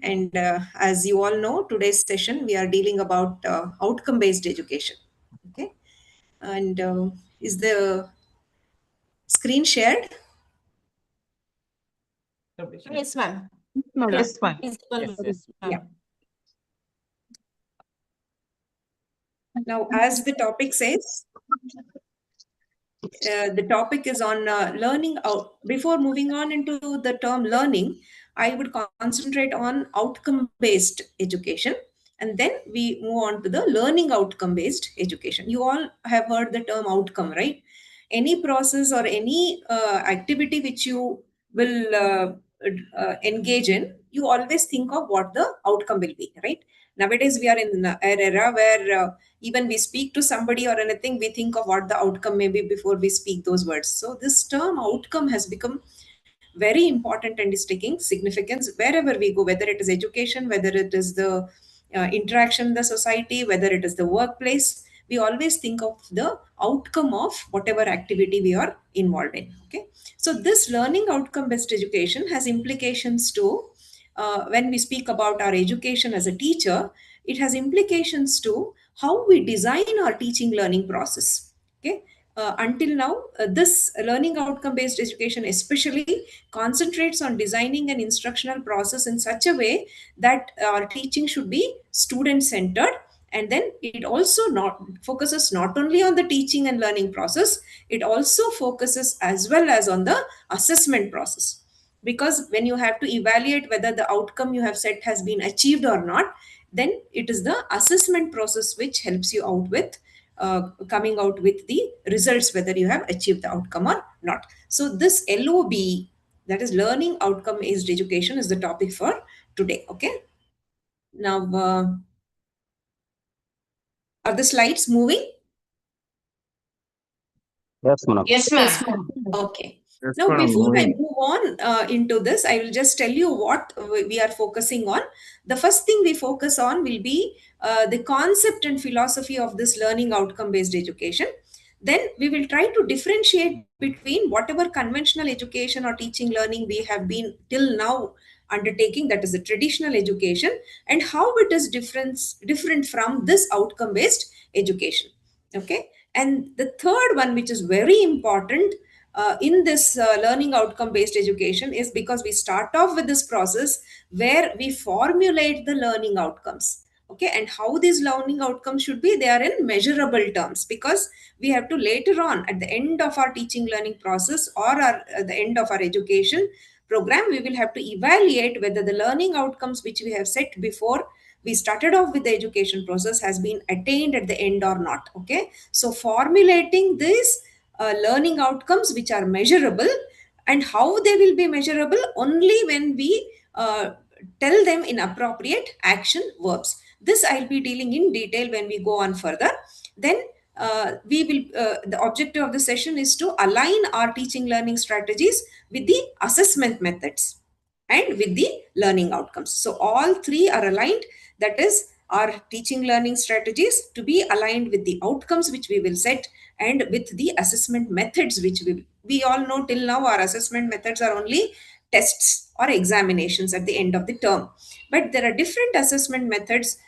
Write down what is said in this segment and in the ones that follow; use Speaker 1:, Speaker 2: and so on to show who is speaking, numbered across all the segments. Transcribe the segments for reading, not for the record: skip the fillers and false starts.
Speaker 1: And as you all know, today's session we are dealing about outcome-based education. Okay, and is the screen shared?
Speaker 2: Yes, ma'am.
Speaker 3: Yes, ma'am.
Speaker 1: Yeah. Now, as the topic says, the topic is on learning out. Before moving on into the term learning, I would concentrate on outcome based education, and then we move on to the learning outcome based education. You all have heard the term outcome, right? Any process or any activity which you will engage in, you always think of what the outcome will be, right? Nowadays we are in an era where even we speak to somebody or anything, we think of what the outcome may be before we speak those words. So this term outcome has become very important and is taking significance wherever we go, whether it is education, whether it is the interaction in the society, whether it is the workplace. We always think of the outcome of whatever activity we are involved in. Okay, so this learning outcome based education has implications to when we speak about our education as a teacher, it has implications to how we design our teaching learning process. Okay, until now, this learning outcome based education especially concentrates on designing an instructional process in such a way that our teaching should be student centered, and then it also not focuses not only on the teaching and learning process, it also focuses as well as on the assessment process, because when you have to evaluate whether the outcome you have set has been achieved or not, then it is the assessment process which helps you out with coming out with the results whether you have achieved the outcome or not. So this LOB, that is learning outcome based education, is the topic for today. Okay, now are the slides moving?
Speaker 3: Yes, madam.
Speaker 2: Yes,
Speaker 1: Yes,
Speaker 2: ma'am.
Speaker 1: ma'am. Okay.
Speaker 3: Yes,
Speaker 1: Now,
Speaker 3: madam.
Speaker 1: before I move on into this, I will just tell you what we are focusing on. The first thing we focus on will be the concept and philosophy of this learning outcome based education. Then we will try to differentiate between whatever conventional education or teaching learning we have been till now undertaking, that is the traditional education, and how it is different from this outcome based education. Okay, and the third one, which is very important in this learning outcome based education, is because we start off with this process where we formulate the learning outcomes. Okay, and how these learning outcomes should be, they are in measurable terms, because we have to later on at the end of our teaching learning process or at the end of our education program, we will have to evaluate whether the learning outcomes which we have set before we started off with the education process has been attained at the end or not. Okay, so formulating these learning outcomes which are measurable, and how they will be measurable only when we tell them in appropriate action verbs. This I'll be dealing in detail when we go on further. Then we will the objective of the session is to align our teaching learning strategies with the assessment methods and with the learning outcomes. So all three are aligned, that is our teaching learning strategies to be aligned with the outcomes which we will set, and with the assessment methods which we all know till now our assessment methods are only tests or examinations at the end of the term, but there are different assessment methods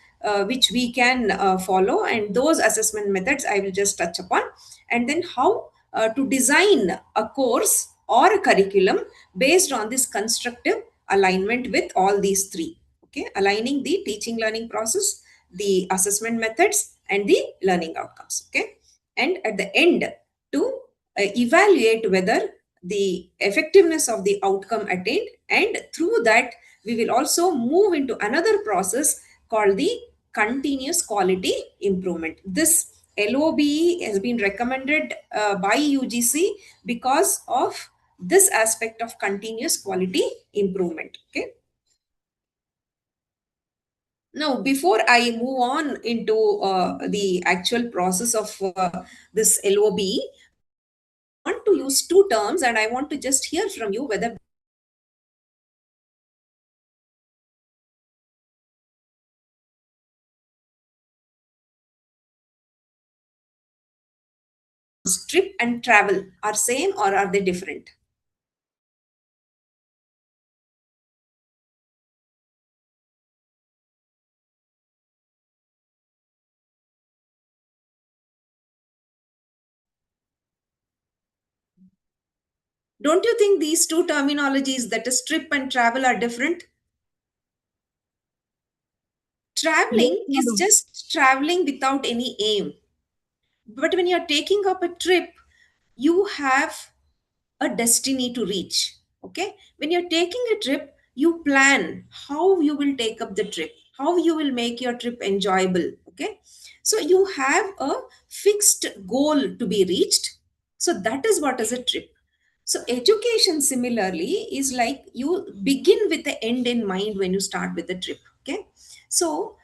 Speaker 1: which we can follow, and those assessment methods I will just touch upon, and then how to design a course or a curriculum based on this constructive alignment with all these three. Okay, aligning the teaching learning process, the assessment methods, and the learning outcomes. Okay, and at the end to evaluate whether the effectiveness of the outcome attained, and through that we will also move into another process called the continuous quality improvement. This LOBE has been recommended by UGC because of this aspect of continuous quality improvement. Okay, now before I move on into the actual process of this LOBE, I want to use two terms, and I want to just hear from you whether trip and travel are same or are they different? Don't you think these two terminologies, that is trip and travel, are different?
Speaker 3: Yes,
Speaker 1: Traveling is
Speaker 3: madam.
Speaker 1: just traveling without any aim. But when you're taking up a trip, you have a destiny to reach. Okay. When you're taking a trip, you plan how you will take up the trip, how you will make your trip enjoyable. Okay. So you have a fixed goal to be reached. So that is what is a trip. So education similarly is like you begin with the end in mind when you start with the trip. Okay. So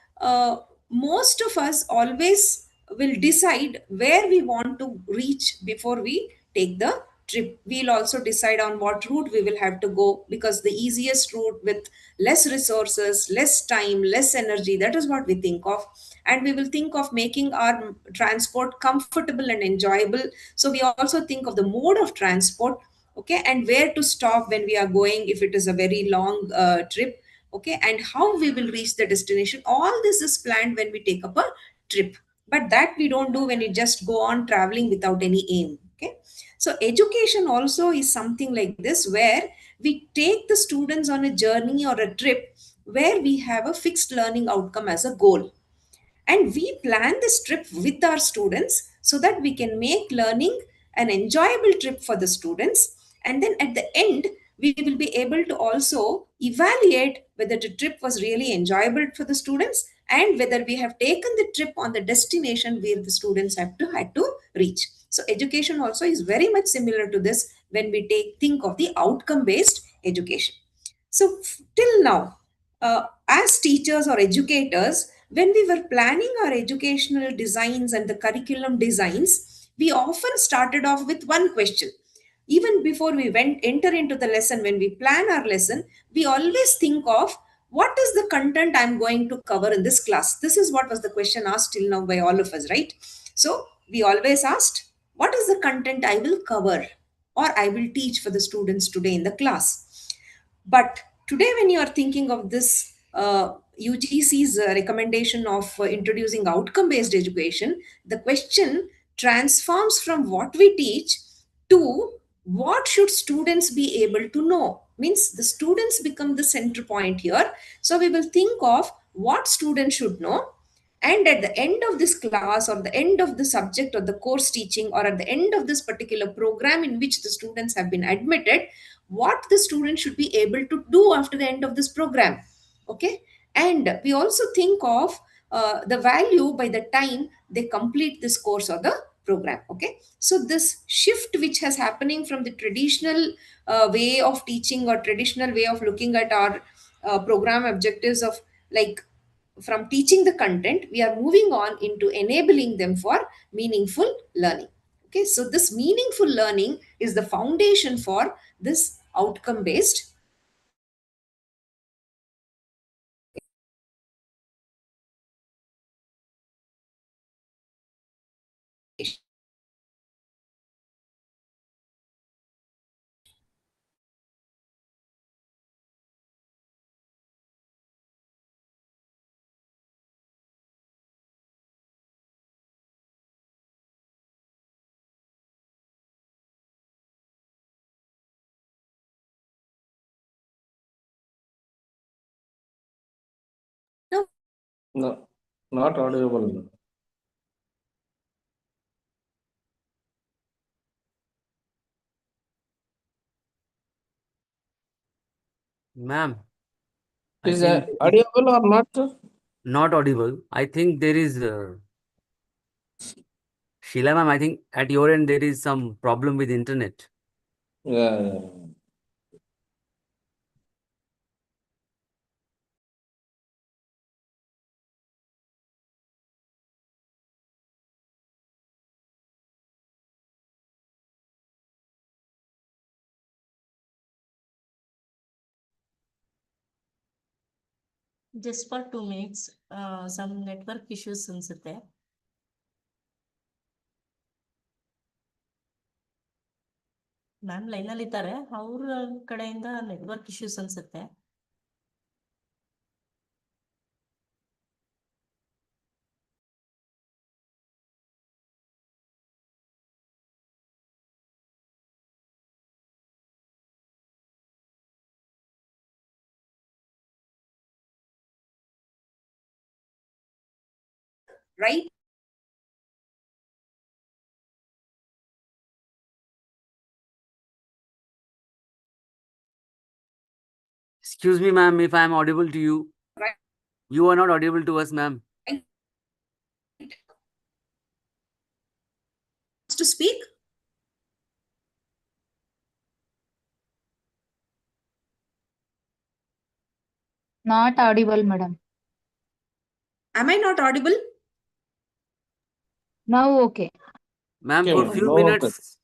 Speaker 1: most of us always will decide where we want to reach before we take the trip. We'll also decide on what route we will have to go, because the easiest route with less resources, less time, less energy, that is what we think of. And we will think of making our transport comfortable and enjoyable. So we also think of the mode of transport, okay, and where to stop when we are going if it is a very long trip, okay, and how we will reach the destination. All this is planned when we take up a trip, but that we don't do when we just go on traveling without any aim. Okay. So education also is something like this, where we take the students on a journey or a trip where we have a fixed learning outcome as a goal, and we plan this trip with our students so that we can make learning an enjoyable trip for the students. And then at the end, we will be able to also evaluate whether the trip was really enjoyable for the students, and whether we have taken the trip on the destination where the students have to had to reach. So education also is very much similar to this when we think of the outcome based education. So, till now, as teachers or educators, when we were planning our educational designs and the curriculum designs, we often started off with one question. Even before we went enter into the lesson, when we plan our lesson, we always think of what is the content I'm going to cover in this class. This is what was the question asked till now by all of us, right? So we always asked, what is the content I will cover or I will teach for the students today in the class? But today, when you are thinking of this UGC's recommendation of introducing outcome based education, the question transforms from what we teach to what should students be able to know. Means the students become the center point here. So we will think of what students should know, and at the end of this class, or the end of the subject or the course teaching, or at the end of this particular program in which the students have been admitted, what the student should be able to do after the end of this program. Okay. And we also think of the value by the time they complete this course or the program. Okay. So this shift which has happening from the traditional way of teaching or traditional way of looking at our program objectives of, like, from teaching the content, we are moving on into enabling them for meaningful learning. Okay, so this meaningful learning is the foundation for this outcome based education. Now,
Speaker 3: No, not audible.
Speaker 2: Ma'am, I
Speaker 3: Is
Speaker 2: think
Speaker 3: audible or not?
Speaker 2: not audible. I think there is Sheila ma'am. I think at your end there is some problem with internet.
Speaker 3: Yeah, yeah.
Speaker 4: Just for 2 minutes, some network issues ಅನ್ಸುತ್ತೆ. Ma'am ಲೈನಲ್ಲಿ ಇದ್ದಾರೆ, ಅವ್ರ ಕಡೆಯಿಂದ network issues ಅನ್ಸುತ್ತೆ.
Speaker 1: right?
Speaker 2: Excuse me, ma'am, if I am audible to you.
Speaker 1: Right.
Speaker 2: You are not audible to us, ma'am.
Speaker 1: To speak?
Speaker 5: Not audible, madam.
Speaker 1: Am I not audible?
Speaker 5: Now okay.
Speaker 2: Ma'am,
Speaker 3: Okay,
Speaker 2: for
Speaker 3: ma'am.
Speaker 2: few
Speaker 3: No, okay.
Speaker 2: minutes,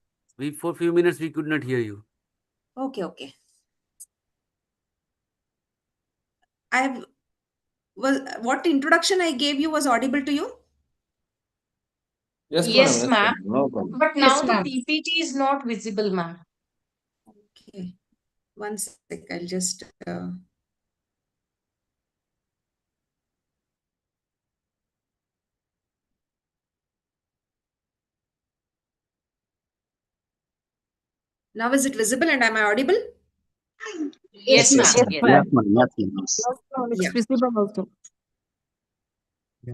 Speaker 2: for few minutes we could not hear you.
Speaker 1: Okay, okay. I have what introduction I gave you was audible to you?
Speaker 3: Yes, madam.
Speaker 6: Yes,
Speaker 3: Yes,
Speaker 6: ma'am.
Speaker 3: madam. No problem.
Speaker 6: But
Speaker 5: Yes,
Speaker 6: now the
Speaker 5: ma'am.
Speaker 6: PPT is not visible, ma'am.
Speaker 1: Okay. One sec. I'll just. Now is it visible and am I audible?
Speaker 6: Yes, ma'am.
Speaker 5: Yes,
Speaker 6: Yes.
Speaker 5: ma'am.
Speaker 7: Yes.
Speaker 1: Yeah.
Speaker 7: It's visible also.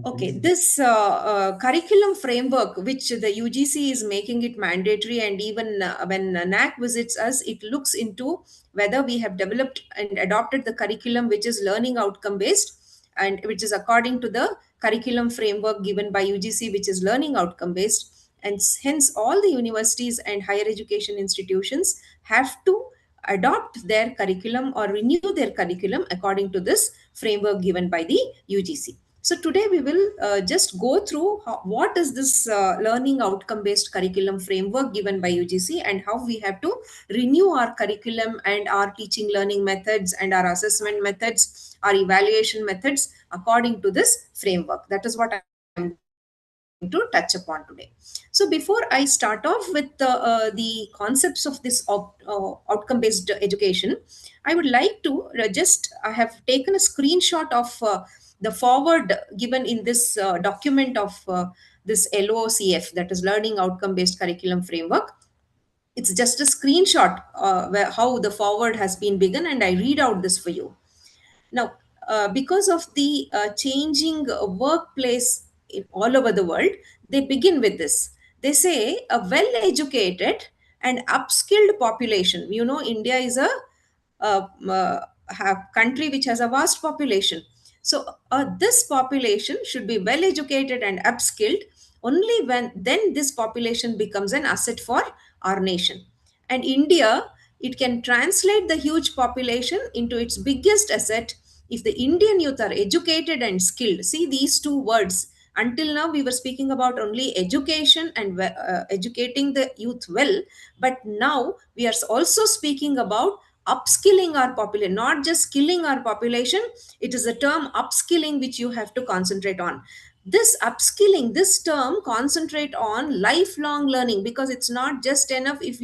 Speaker 1: Okay, this curriculum framework, which the UGC is making it mandatory, and even when NAC visits us, it looks into whether we have developed and adopted the curriculum which is learning outcome based and which is according to the curriculum framework given by UGC, which is learning outcome based. And hence, all the universities and higher education institutions have to adopt their curriculum or renew their curriculum according to this framework given by the UGC. So today we will just go through what is this learning outcome based curriculum framework given by UGC and how we have to renew our curriculum and our teaching learning methods and our assessment methods, our evaluation methods according to this framework. That is what I'm to touch upon today. So before I start off with the concepts of this outcome based education, I would like to I have taken a screenshot of the forward given in this document of this LOCF, that is Learning Outcome Based Curriculum Framework. It's just a screenshot how the forward has been begun, and I read out this for you. Now, because of the changing workplace all over the world, they begin with this. They say a well educated and upskilled population. You know, India is a country which has a vast population. So, this population should be well educated and upskilled. Only when then this population becomes an asset for our nation. And India, it can translate the huge population into its biggest asset if the Indian youth are educated and skilled. See these two words. Until now, we were speaking about only education and educating the youth well, but now we are also speaking about upskilling our population, not just skilling our population. It is the term upskilling which you have to concentrate on. This upskilling, this term concentrate on lifelong learning, because it's not just enough if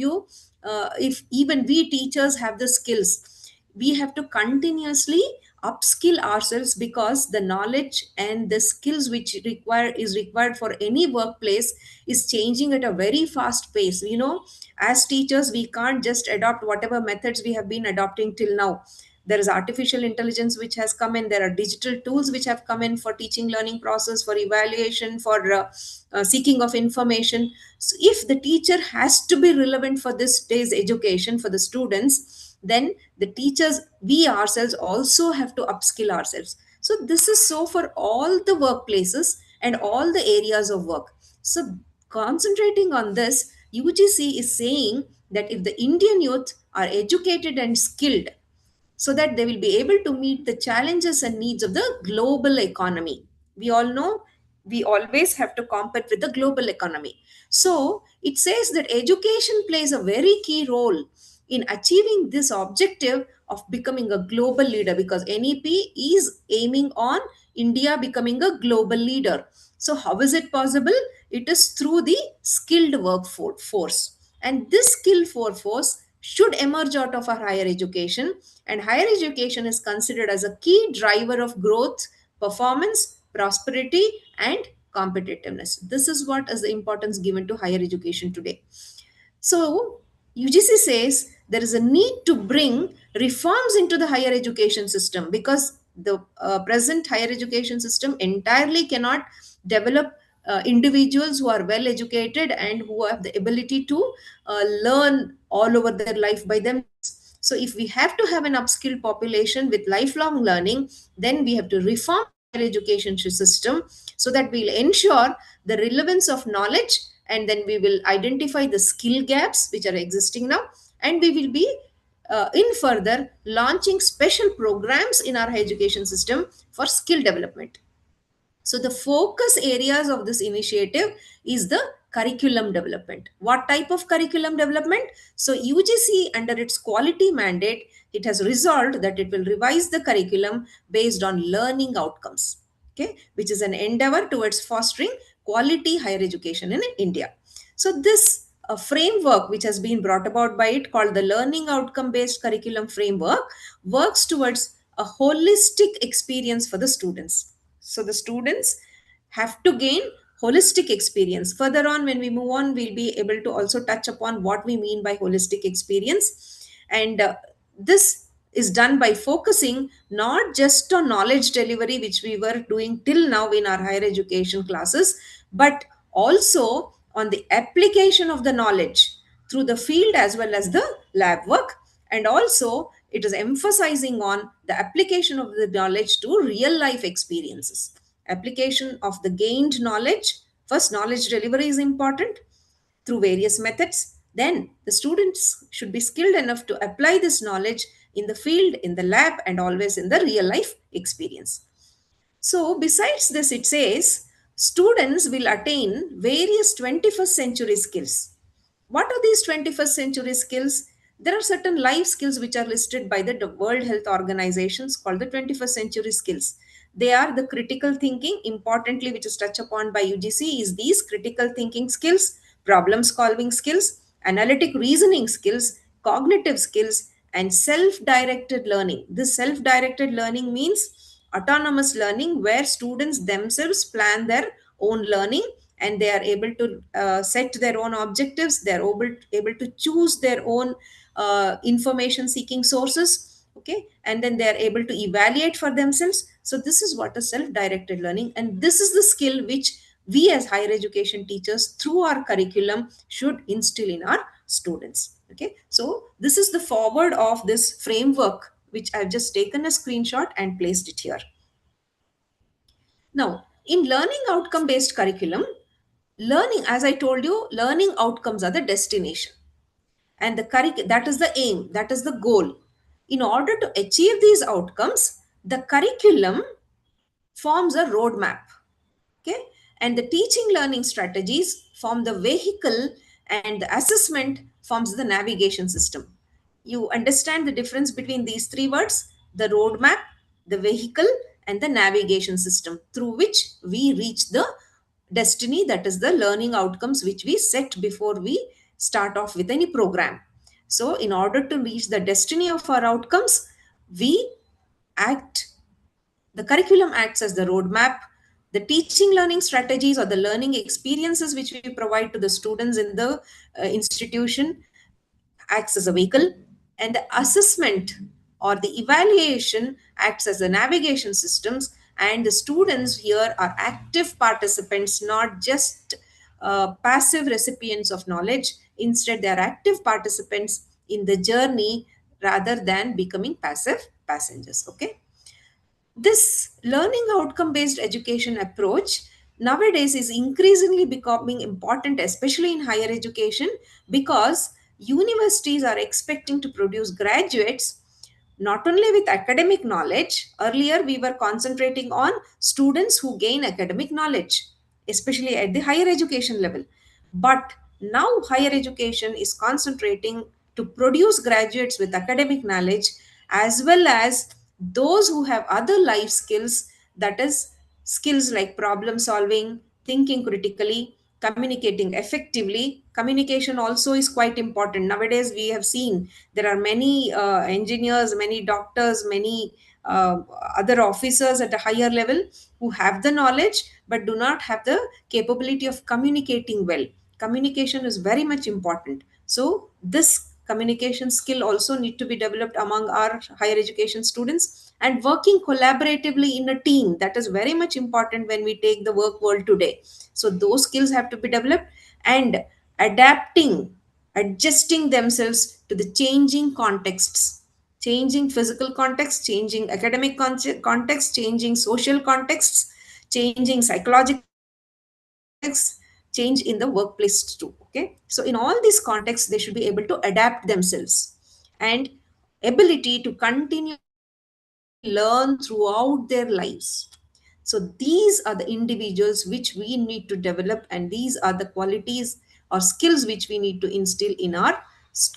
Speaker 1: even we teachers have the skills. We have to continuously upskill ourselves, because the knowledge and the skills which required for any workplace is changing at a very fast pace. You know, as teachers we can't just adopt whatever methods we have been adopting till now. There is artificial intelligence which has come in, there are digital tools which have come in for teaching learning process, for evaluation, for seeking of information. So if the teacher has to be relevant for this day's education for the students, then the teachers, we ourselves also have to upskill ourselves. So this is so for all the workplaces and all the areas of work. So concentrating on this, UGC is saying that if the Indian youth are educated and skilled, so that they will be able to meet the challenges and needs of the global economy. We all know we always have to compete with the global economy. So it says that education plays a very key role in achieving this objective of becoming a global leader, because NEP is aiming on India becoming a global leader. So how is it possible? It is through the skilled workforce. And this skilled workforce should emerge out of our higher education, and higher education is considered as a key driver of growth, performance, prosperity, and competitiveness. This is what is the importance given to higher education today. So UGC says there is a need to bring reforms into the higher education system, because The present higher education system entirely cannot develop individuals who are well educated and who have the ability to learn all over their life by themselves. So if we have to have an upskilled population with lifelong learning, then we have to reform higher education system so that we'll ensure the relevance of knowledge, and then we will identify the skill gaps which are existing now, and we will be in further launching special programs in our higher education system for skill development. So the focus areas of this initiative is the curriculum development. What type of curriculum development? So UGC, under its quality mandate, it has resolved that it will revise the curriculum based on learning outcomes, okay, which is an endeavor towards fostering quality higher education in India. So this framework which has been brought about by it, called the learning outcome based curriculum framework, works towards a holistic experience for the students. So the students have to gain holistic experience. Further on, when we move on, we'll be able to also touch upon what we mean by holistic experience. And this is done by focusing not just on knowledge delivery, which we were doing till now in our higher education classes, but also on the application of the knowledge through the field as well as the lab work. And also it is emphasizing on the application of the knowledge to real life experiences. Application of the gained knowledge. First, knowledge delivery is important through various methods. Then the students should be skilled enough to apply this knowledge in the field, in the lab, and always in the real life experience. So besides this, it says students will attain various 21st century skills. What are these 21st century skills? There are certain life skills which are listed by the World Health Organizations, called the 21st century skills. They are the critical thinking, importantly, which is touched upon by UGC, is these critical thinking skills, problem solving skills, analytic reasoning skills, cognitive skills, and self-directed learning. This self-directed learning means autonomous learning, where students themselves plan their own learning and they are able to set their own objectives. They are able to choose their own information seeking sources, okay, and then they are able to evaluate for themselves. So this is what is self-directed learning, and this is the skill which we as higher education teachers through our curriculum should instill in our students. Okay, so this is the forward of this framework which I've just taken a screenshot and placed it here. Now, in learning outcome based curriculum, learning, as I told you, learning outcomes are the destination, and that is the aim, that is the goal. In order to achieve these outcomes, the curriculum forms a roadmap, okay, and the teaching learning strategies form the vehicle, and the assessment forms the navigation system. You understand the difference between these three words: the roadmap, the vehicle, and the navigation system, through which we reach the destiny, that is the learning outcomes which we set before we start off with any program. So in order to reach the destiny of our outcomes, we act the curriculum acts as the roadmap. The teaching learning strategies or the learning experiences which we provide to the students in the institution acts as a vehicle, and the assessment or the evaluation acts as the navigation systems. And the students here are active participants, not just passive recipients of knowledge. Instead, they are active participants in the journey rather than becoming passive passengers. Okay. This learning outcome based education approach nowadays is increasingly becoming important, especially in higher education, because universities are expecting to produce graduates not only with academic knowledge. Earlier, we were concentrating on students who gain academic knowledge, especially at the higher education level. But now, higher education is concentrating to produce graduates with academic knowledge, as well as those who have other life skills, that is, skills like problem solving, thinking critically, communicating effectively. Communication also is quite important. Nowadays, we have seen there are many engineers, many doctors, many other officers at a higher level who have the knowledge but do not have the capability of communicating well. Communication is very much important. So this Communication skill also need to be developed among our higher education students, and working collaboratively in a team, that is very much important when we take the work world today. So those skills have to be developed, and adapting, adjusting themselves to the changing contexts, changing physical context, changing academic context, changing social contexts, changing psychological context, change in the workplace too. Okay, so in all these contexts they should be able to adapt themselves, and ability to continuously learn throughout their lives. So these are the individuals which we need to develop, and these are the qualities or skills which we need to instill in our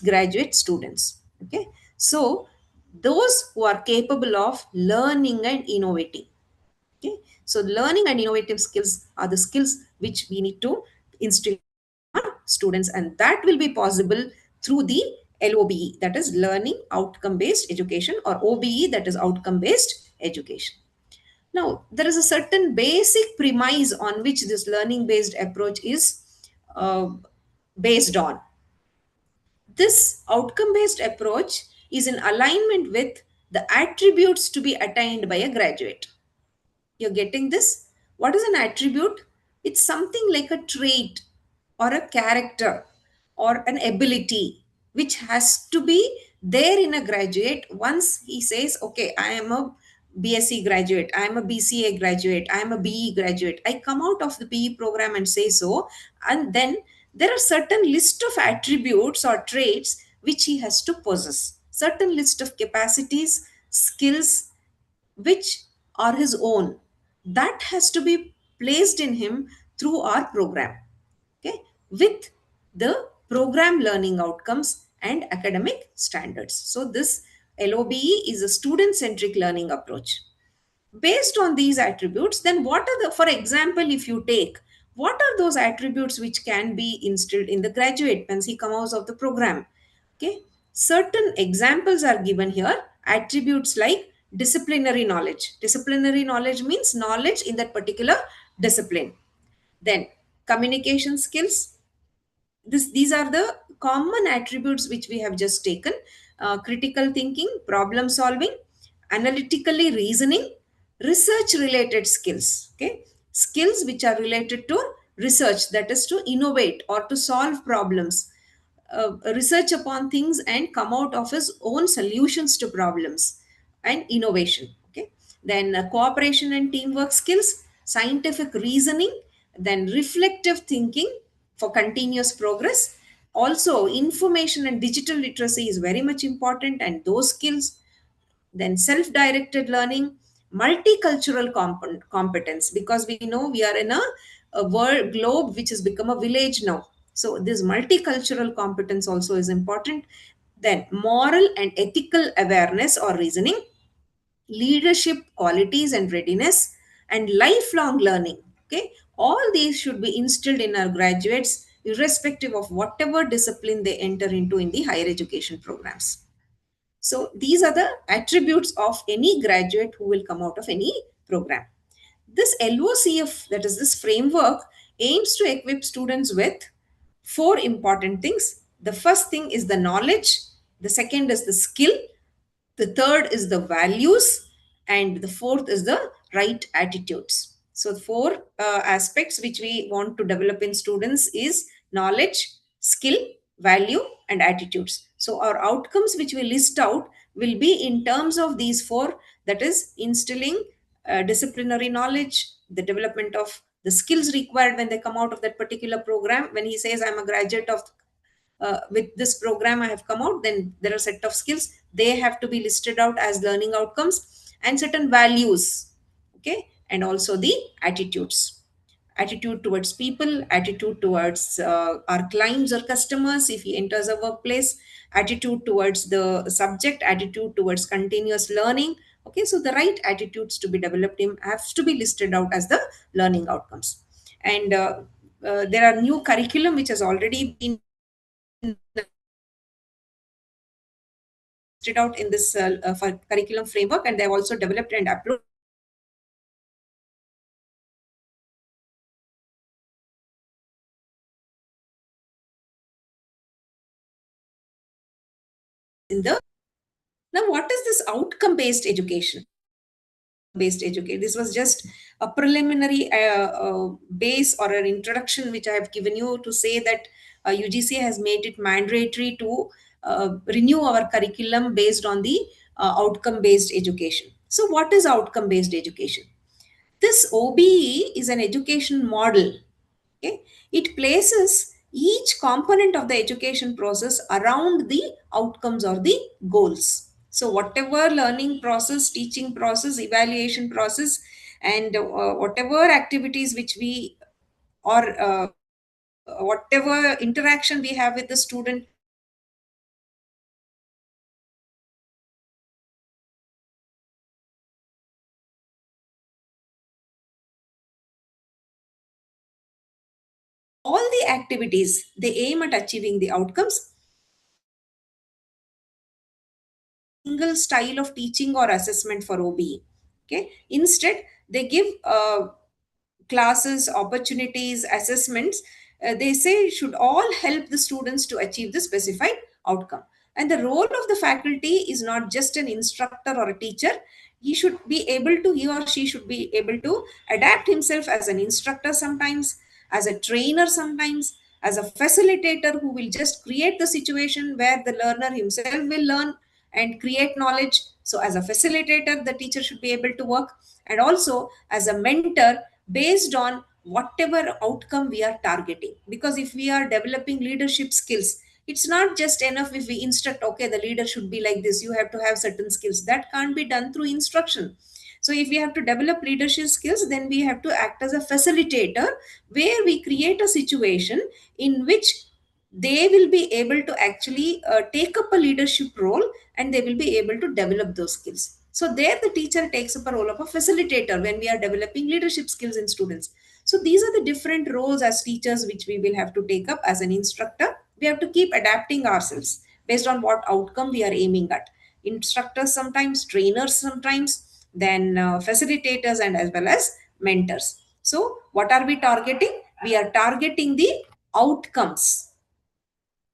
Speaker 1: graduate students. Okay, so those who are capable of learning and innovating. Okay, so learning and innovative skills are the skills which we need to instill in our students, and that will be possible through the LOBE, that is learning outcome based education, or OBE, that is outcome based education. Now, there is a certain basic premise on which this learning based approach is uh, based on. This outcome based approach is in alignment with the attributes to be attained by a graduate. You're getting this? What is an attribute? It's something like a trait or a character or an ability which has to be there in a graduate. Once he says, okay, I am a BSc graduate, I am a BCA graduate, I am a BE graduate, I come out of the BE program and say so, and then there are certain list of attributes or traits which he has to possess, certain list of capacities, skills which are his own, that has to be placed in him through our program. Okay, with the program learning outcomes and academic standards. So this LOBE is a student centric learning approach. Based on these attributes, then what are the, for example, if you take, what are those attributes which can be instilled in the graduate once he comes out of the program? Okay, certain examples are given here. Attributes like disciplinary knowledge. Disciplinary knowledge means knowledge in that particular discipline. Then communication skills. These are the common attributes which we have just taken. Critical thinking, problem solving, analytically reasoning, research related skills. Okay, skills which are related to research, that is to innovate or to solve problems, research upon things and come out of his own solutions to problems, and innovation. Okay, then cooperation and teamwork skills, scientific reasoning, then reflective thinking for continuous progress. Also information and digital literacy is very much important, and those skills. Then self-directed learning, multicultural competence, because we know we are in a world globe which has become a village now. So this multicultural competence also is important. Then moral and ethical awareness or reasoning, leadership qualities and readiness, and lifelong learning. Okay, all these should be instilled in our graduates irrespective of whatever discipline they enter into in the higher education programs. So these are the attributes of any graduate who will come out of any program. This LOCF, that is this framework, aims to equip students with four important things. The first thing is the knowledge, the second is the skill, the third is the values, and the fourth is the right attitudes. So four aspects which we want to develop in students is knowledge, skill, value, and attitudes. So our outcomes which we list out will be in terms of these four, that is instilling disciplinary knowledge, the development of the skills required when they come out of that particular program. When he says I'm a graduate of with this program I have come out, then there are a set of skills, they have to be listed out as learning outcomes, and certain values. Okay, and also the attitudes, attitude towards people, attitude towards our clients or customers if he enters a workplace, attitude towards the subject, attitude towards continuous learning. Okay, so the right attitudes to be developed in have to be listed out as the learning outcomes. And there are new curriculum which has already been listed out in this for curriculum framework, and they have also developed and uploaded Now, what is this outcome based education? This was just a preliminary base or an introduction which I have given you to say that UGC has made it mandatory to renew our curriculum based on the outcome based education. So, what is outcome based education? This OBE is an education model. Okay, it places each component of the education process around the outcomes or the goals. So whatever learning process, teaching process, evaluation process, and whatever activities which we or whatever interaction we have with the student, all the activities, they aim at achieving the outcomes. Single style of teaching or assessment for OBE. Okay, instead they give classes, opportunities, assessments. They say should all help the students to achieve the specified outcome. And the role of the faculty is not just an instructor or a teacher. He or she should be able to adapt himself as an instructor sometimes, as a trainer sometimes, as a facilitator who will just create the situation where the learner himself will learn and create knowledge. So as a facilitator, the teacher should be able to work, and also as a mentor based on whatever outcome we are targeting. Because if we are developing leadership skills, it's not just enough if we instruct, okay, the leader should be like this, you have to have certain skills. That can't be done through instruction. So if we have to develop leadership skills, then we have to act as a facilitator, where we create a situation in which they will be able to actually take up a leadership role, and they will be able to develop those skills. So there the teacher takes up a role of a facilitator when we are developing leadership skills in students. So these are the different roles as teachers which we will have to take up. As an instructor, we have to keep adapting ourselves based on what outcome we are aiming at. Instructors sometimes, trainers sometimes, then facilitators, and as well as mentors. So what are we targeting? We are targeting the outcomes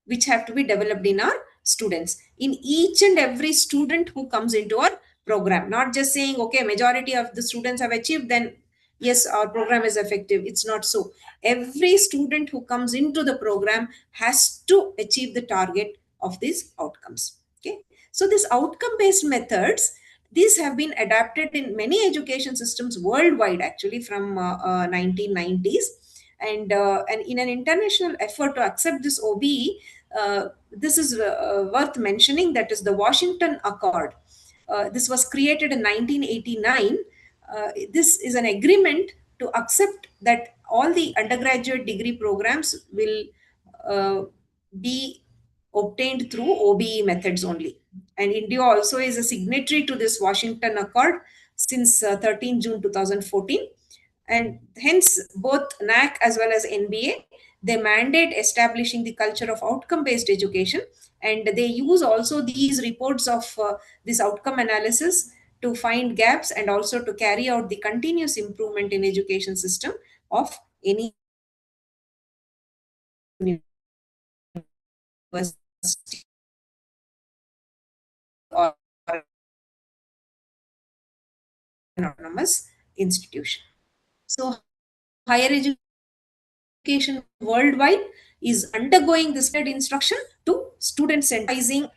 Speaker 1: which have to be developed in our students, in each and every student who comes into our program. Not just saying, okay, majority of the students have achieved, then yes, our program is effective. It's not so. Every student who comes into the program has to achieve the target of these outcomes. Okay, so these outcome based methods, these have been adapted in many education systems worldwide, actually from 1990s. And in an international effort to accept this OBE, this is worth mentioning, that is the Washington Accord. This was created in 1989. This is an agreement to accept that all the undergraduate degree programs will uh, be obtained through OBE methods only. And India also is a signatory to this Washington Accord since 13 June 2014. And hence, both NAC as well as NBA, they mandate establishing the culture of outcome based education, and they use also these reports of this outcome analysis to find gaps, and also to carry out the continuous improvement in education system of any university or an autonomous institution. So higher education worldwide is undergoing this instruction to student centralizing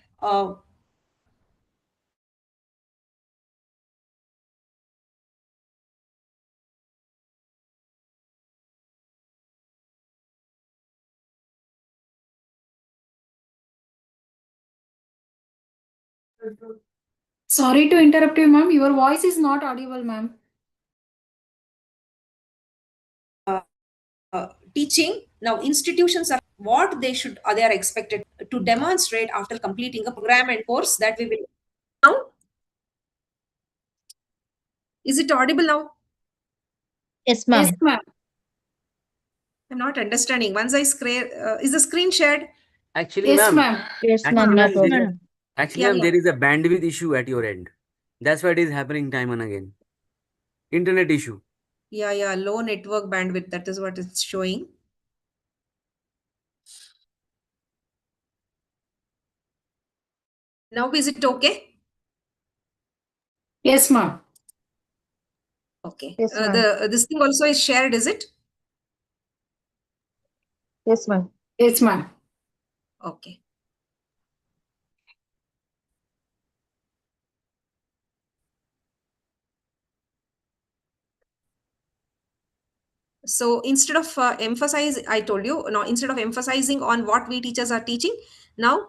Speaker 5: Sorry to interrupt you, ma'am. Your voice is not audible, ma'am.
Speaker 1: teaching. Now institutions are what they are expected to demonstrate after completing a program and course that we will. Now is it audible now?
Speaker 5: Yes, ma'am.
Speaker 1: I'm not understanding. Once I screen, is the screen shared?
Speaker 2: Actually,
Speaker 5: Yes,
Speaker 2: ma'am.
Speaker 5: ma'am. Yes,
Speaker 2: Actually,
Speaker 5: ma'am. No
Speaker 2: ma'am,
Speaker 5: problem.
Speaker 2: there is, actually,
Speaker 1: Yeah,
Speaker 2: ma'am,
Speaker 1: yeah.
Speaker 2: there is a bandwidth issue at your end. That's why it is happening time and again. Internet issue.
Speaker 1: Yeah, low network bandwidth, that is what it's showing. Now is it okay?
Speaker 5: Yes, ma'am.
Speaker 1: Okay.
Speaker 7: Yes, ma'am.
Speaker 1: This thing also is shared, is it?
Speaker 7: Yes, ma'am.
Speaker 5: Yes, ma'am.
Speaker 1: Okay. So instead of I told you, now instead of emphasizing on what we teachers are teaching, now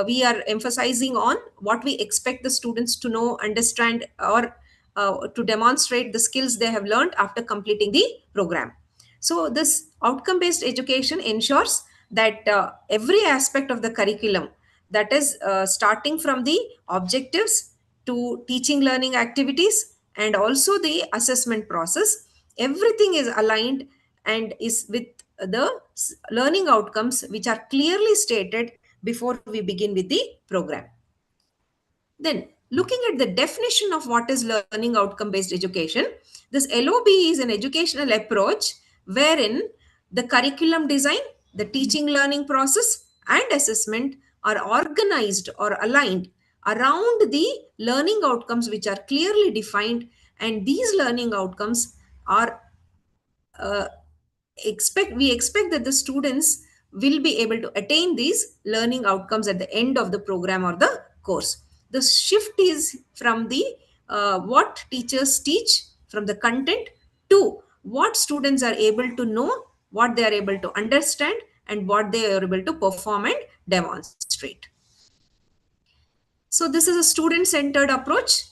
Speaker 1: we are emphasizing on what we expect the students to know, understand, or to demonstrate the skills they have learned after completing the program. So this outcome-based education ensures that every aspect of the curriculum, that is starting from the objectives to teaching learning activities and also the assessment process, everything is aligned and is with the learning outcomes which are clearly stated before we begin with the program. Then, looking at the definition of what is learning outcome based education, this LOB is an educational approach wherein the curriculum design, the teaching learning process, and assessment are organized or aligned around the learning outcomes which are clearly defined, and these learning outcomes are uh, we expect that the students will be able to attain these learning outcomes at the end of the program or the course. The shift is from the what teachers teach from the content to what students are able to know, what they are able to understand, and what they are able to perform and demonstrate. So this is a student-centered approach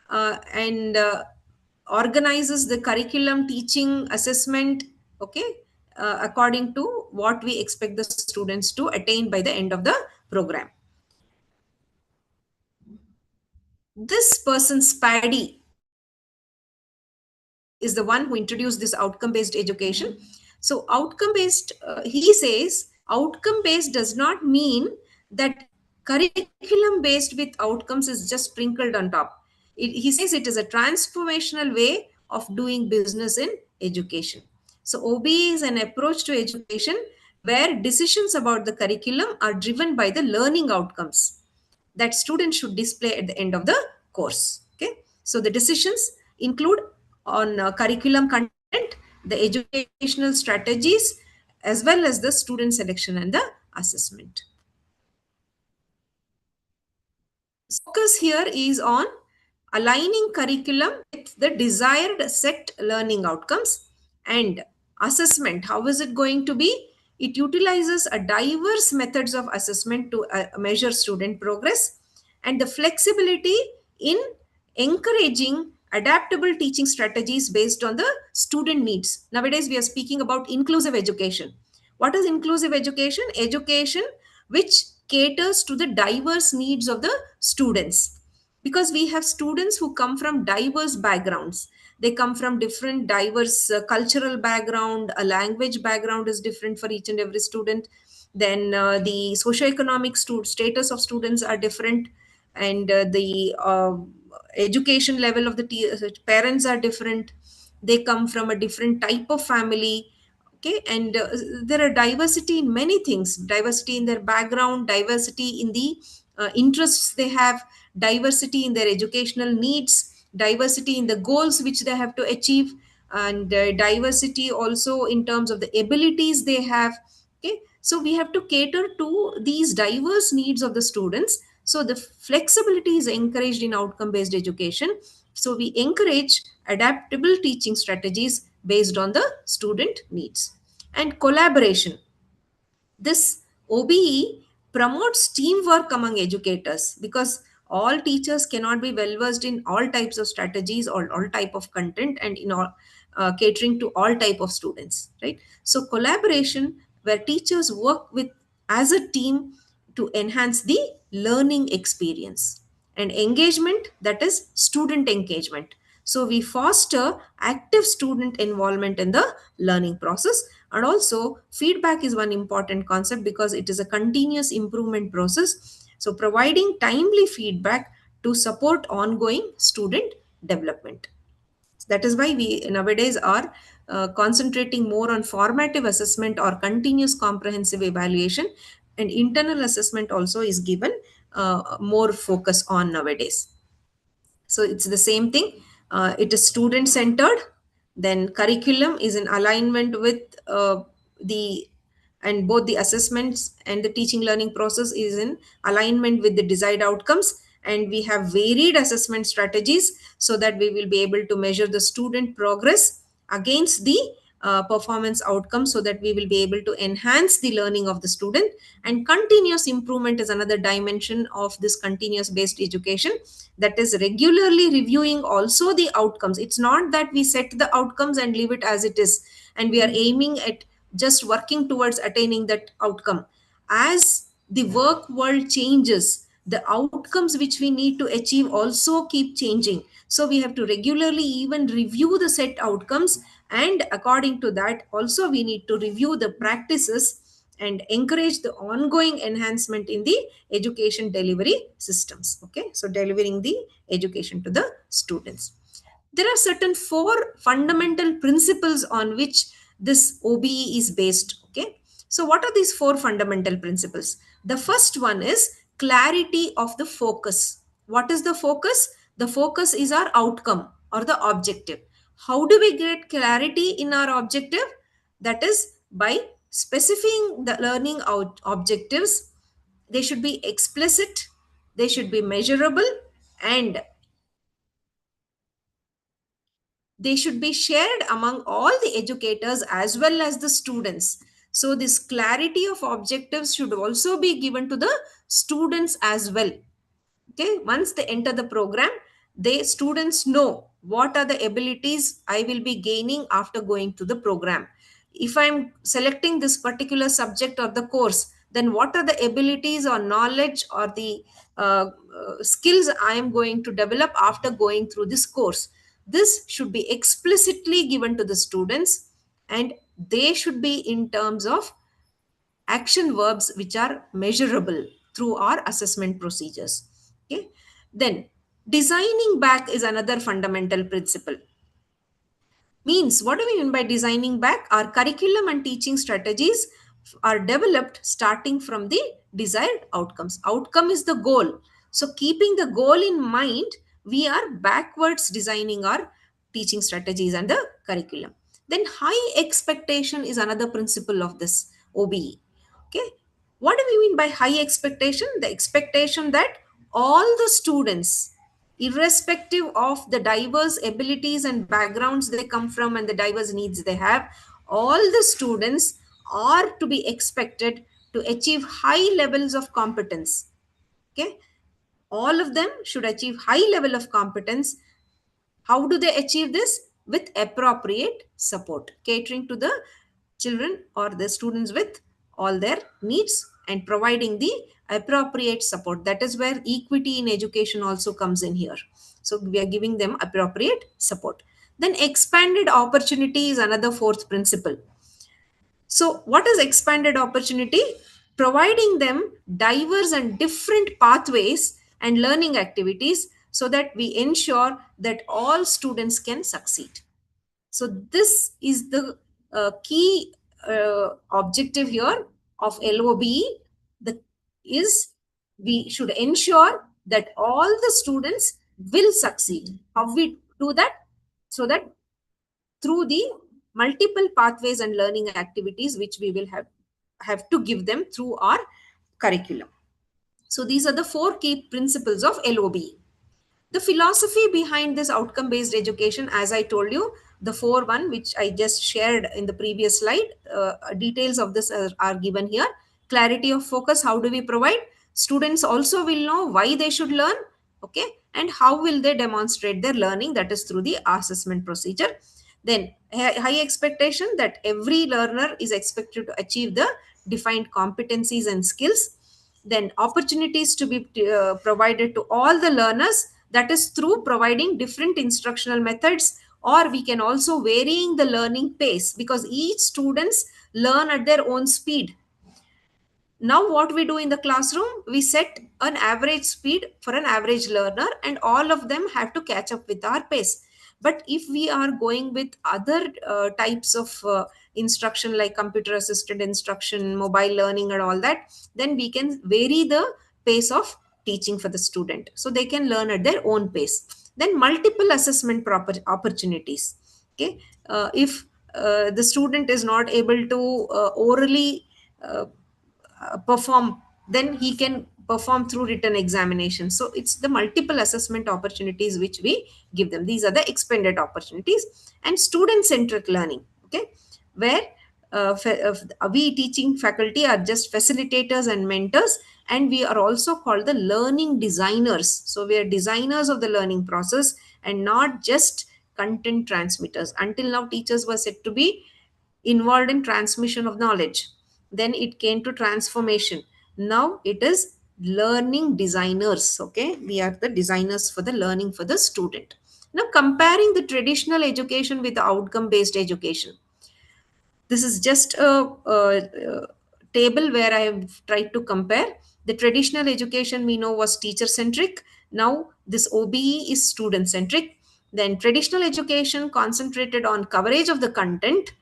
Speaker 1: and organizes the curriculum, teaching, assessment, okay, according to what we expect the students to attain by the end of the program. This person, Spaddy, is the one who introduced this outcome-based education. So outcome-based, he says, outcome-based does not mean that curriculum-based with outcomes is just sprinkled on top. He says it is a transformational way of doing business in education. So OB is an approach to education where decisions about the curriculum are driven by the learning outcomes that students should display at the end of the course. Okay, so the decisions include on curriculum content, the educational strategies, as well as the student selection and the assessment. Focus here is on aligning curriculum with the desired set learning outcomes, and assessment. How is it going to be? It utilizes a diverse methods of assessment to measure student progress, and the flexibility in encouraging adaptable teaching strategies based on the student needs. Nowadays, we are speaking about inclusive education. What is inclusive education? Education which caters to the diverse needs of the students, because we have students who come from diverse backgrounds. They come from different diverse cultural background, a language background is different for each and every student. Then the socioeconomic status of students are different, and the education level of the parents are different. They come from a different type of family. Okay, and there are diversity in many things, diversity in their background, diversity in the interests they have, diversity in their educational needs, diversity in the goals which they have to achieve, and diversity also in terms of the abilities they have. Okay, so we have to cater to these diverse needs of the students. So the flexibility is encouraged in outcome based education. So we encourage adaptable teaching strategies based on the student needs. And collaboration, this OBE promotes teamwork among educators, because all teachers cannot be well versed in all types of strategies or all type of content and in all catering to all type of students, right? So collaboration where teachers work with as a team to enhance the learning experience. And engagement, that is student engagement. So we foster active student involvement in the learning process. And also feedback is one important concept because it is a continuous improvement process. So providing timely feedback to support ongoing student development. That is why we nowadays are concentrating more on formative assessment or continuous comprehensive evaluation, and internal assessment also is given more focus on nowadays. So it's the same thing. It is student centered. Then curriculum is in alignment with the and both the assessments and the teaching learning process is in alignment with the desired outcomes. And we have varied assessment strategies so that we will be able to measure the student progress against the performance outcomes, so that we will be able to enhance the learning of the student. And continuous improvement is another dimension of this continuous based education, that is regularly reviewing also the outcomes. It's not that we set the outcomes and leave it as it is and we are aiming at just working towards attaining that outcome. As the work world changes, the outcomes which we need to achieve also keep changing. So we have to regularly even review the set outcomes, and according to that also we need to review the practices and encourage the ongoing enhancement in the education delivery systems. Okay, so delivering the education to the students. There are certain 4 fundamental principles on which this OBE is based. Okay, so what are these 4 fundamental principles? The first one is clarity of the focus. What is the focus? The focus is our outcome or the objective. How do we get clarity in our objective? That is by specifying the learning objectives. They should be explicit, they should be measurable, and they should be shared among all the educators as well as the students. So this clarity of objectives should also be given to the students as well. Okay, once they enter the program, they students know what are the abilities I will be gaining after going to the program. If I'm selecting this particular subject or the course, then what are the abilities or knowledge or the skills I am going to develop after going through this course? This should be explicitly given to the students, and they should be in terms of action verbs which are measurable through our assessment procedures. Okay, then designing back is another fundamental principle. Means, what do we mean by designing back? Our curriculum and teaching strategies are developed starting from the desired outcomes. Outcome is the goal. So keeping the goal in mind, we are backwards designing our teaching strategies and the curriculum. Then high expectation is another principle of this OBE. Okay, what do we mean by high expectation? The expectation that all the students, irrespective of the diverse abilities and backgrounds they come from and the diverse needs they have, all the students are to be expected to achieve high levels of competence. Okay, all of them should achieve high level of competence. How do they achieve this? With appropriate support, catering to the children or the students with all their needs and providing the appropriate support. That is where equity in education also comes in here. So we are giving them appropriate support. Then expanded opportunity is another 4th principle. So what is expanded opportunity? Providing them diverse and different pathways and learning activities so that we ensure that all students can succeed. So this is the key objective here of LOBE. The is we should ensure that all the students will succeed. How we do that? So that through the multiple pathways and learning activities which we will have to give them through our curriculum. So these are the 4 key principles of LOBE. The philosophy behind this outcome based education, as I told you, the 4 which I just shared in the previous slide, details of this are given here. Clarity of focus, how do we provide? Students also will know why they should learn, okay, and how will they demonstrate their learning, that is through the assessment procedure. Then high expectation that every learner is expected to achieve the defined competencies and skills. Then opportunities to be provided to all the learners, that is through providing different instructional methods, or we can also varying the learning pace because each students learn at their own speed. Now what we do in the classroom, we set an average speed for an average learner and all of them have to catch up with our pace. But if we are going with other types of instruction like computer assisted instruction, mobile learning and all that, then we can vary the pace of teaching for the student, so they can learn at their own pace. Then multiple assessment opportunities. Okay, if the student is not able to orally uh, perform, then he can perform through written examination. So it's the multiple assessment opportunities which we give them. These are the expanded opportunities. And student centric learning, okay, where we teaching faculty are just facilitators and mentors, and we are also called the learning designers. So we are designers of the learning process and not just content transmitters. Until now, teachers were said to be involved in transmission of knowledge. Then it came to transformation. Now it is learning designers. Okay, we are the designers for the learning for the student. Now, comparing the traditional education with the outcome based education. This is just a table where I have tried to compare. The traditional education we know was teacher centric. Now this OBE is student centric. Then traditional education concentrated on coverage of the content,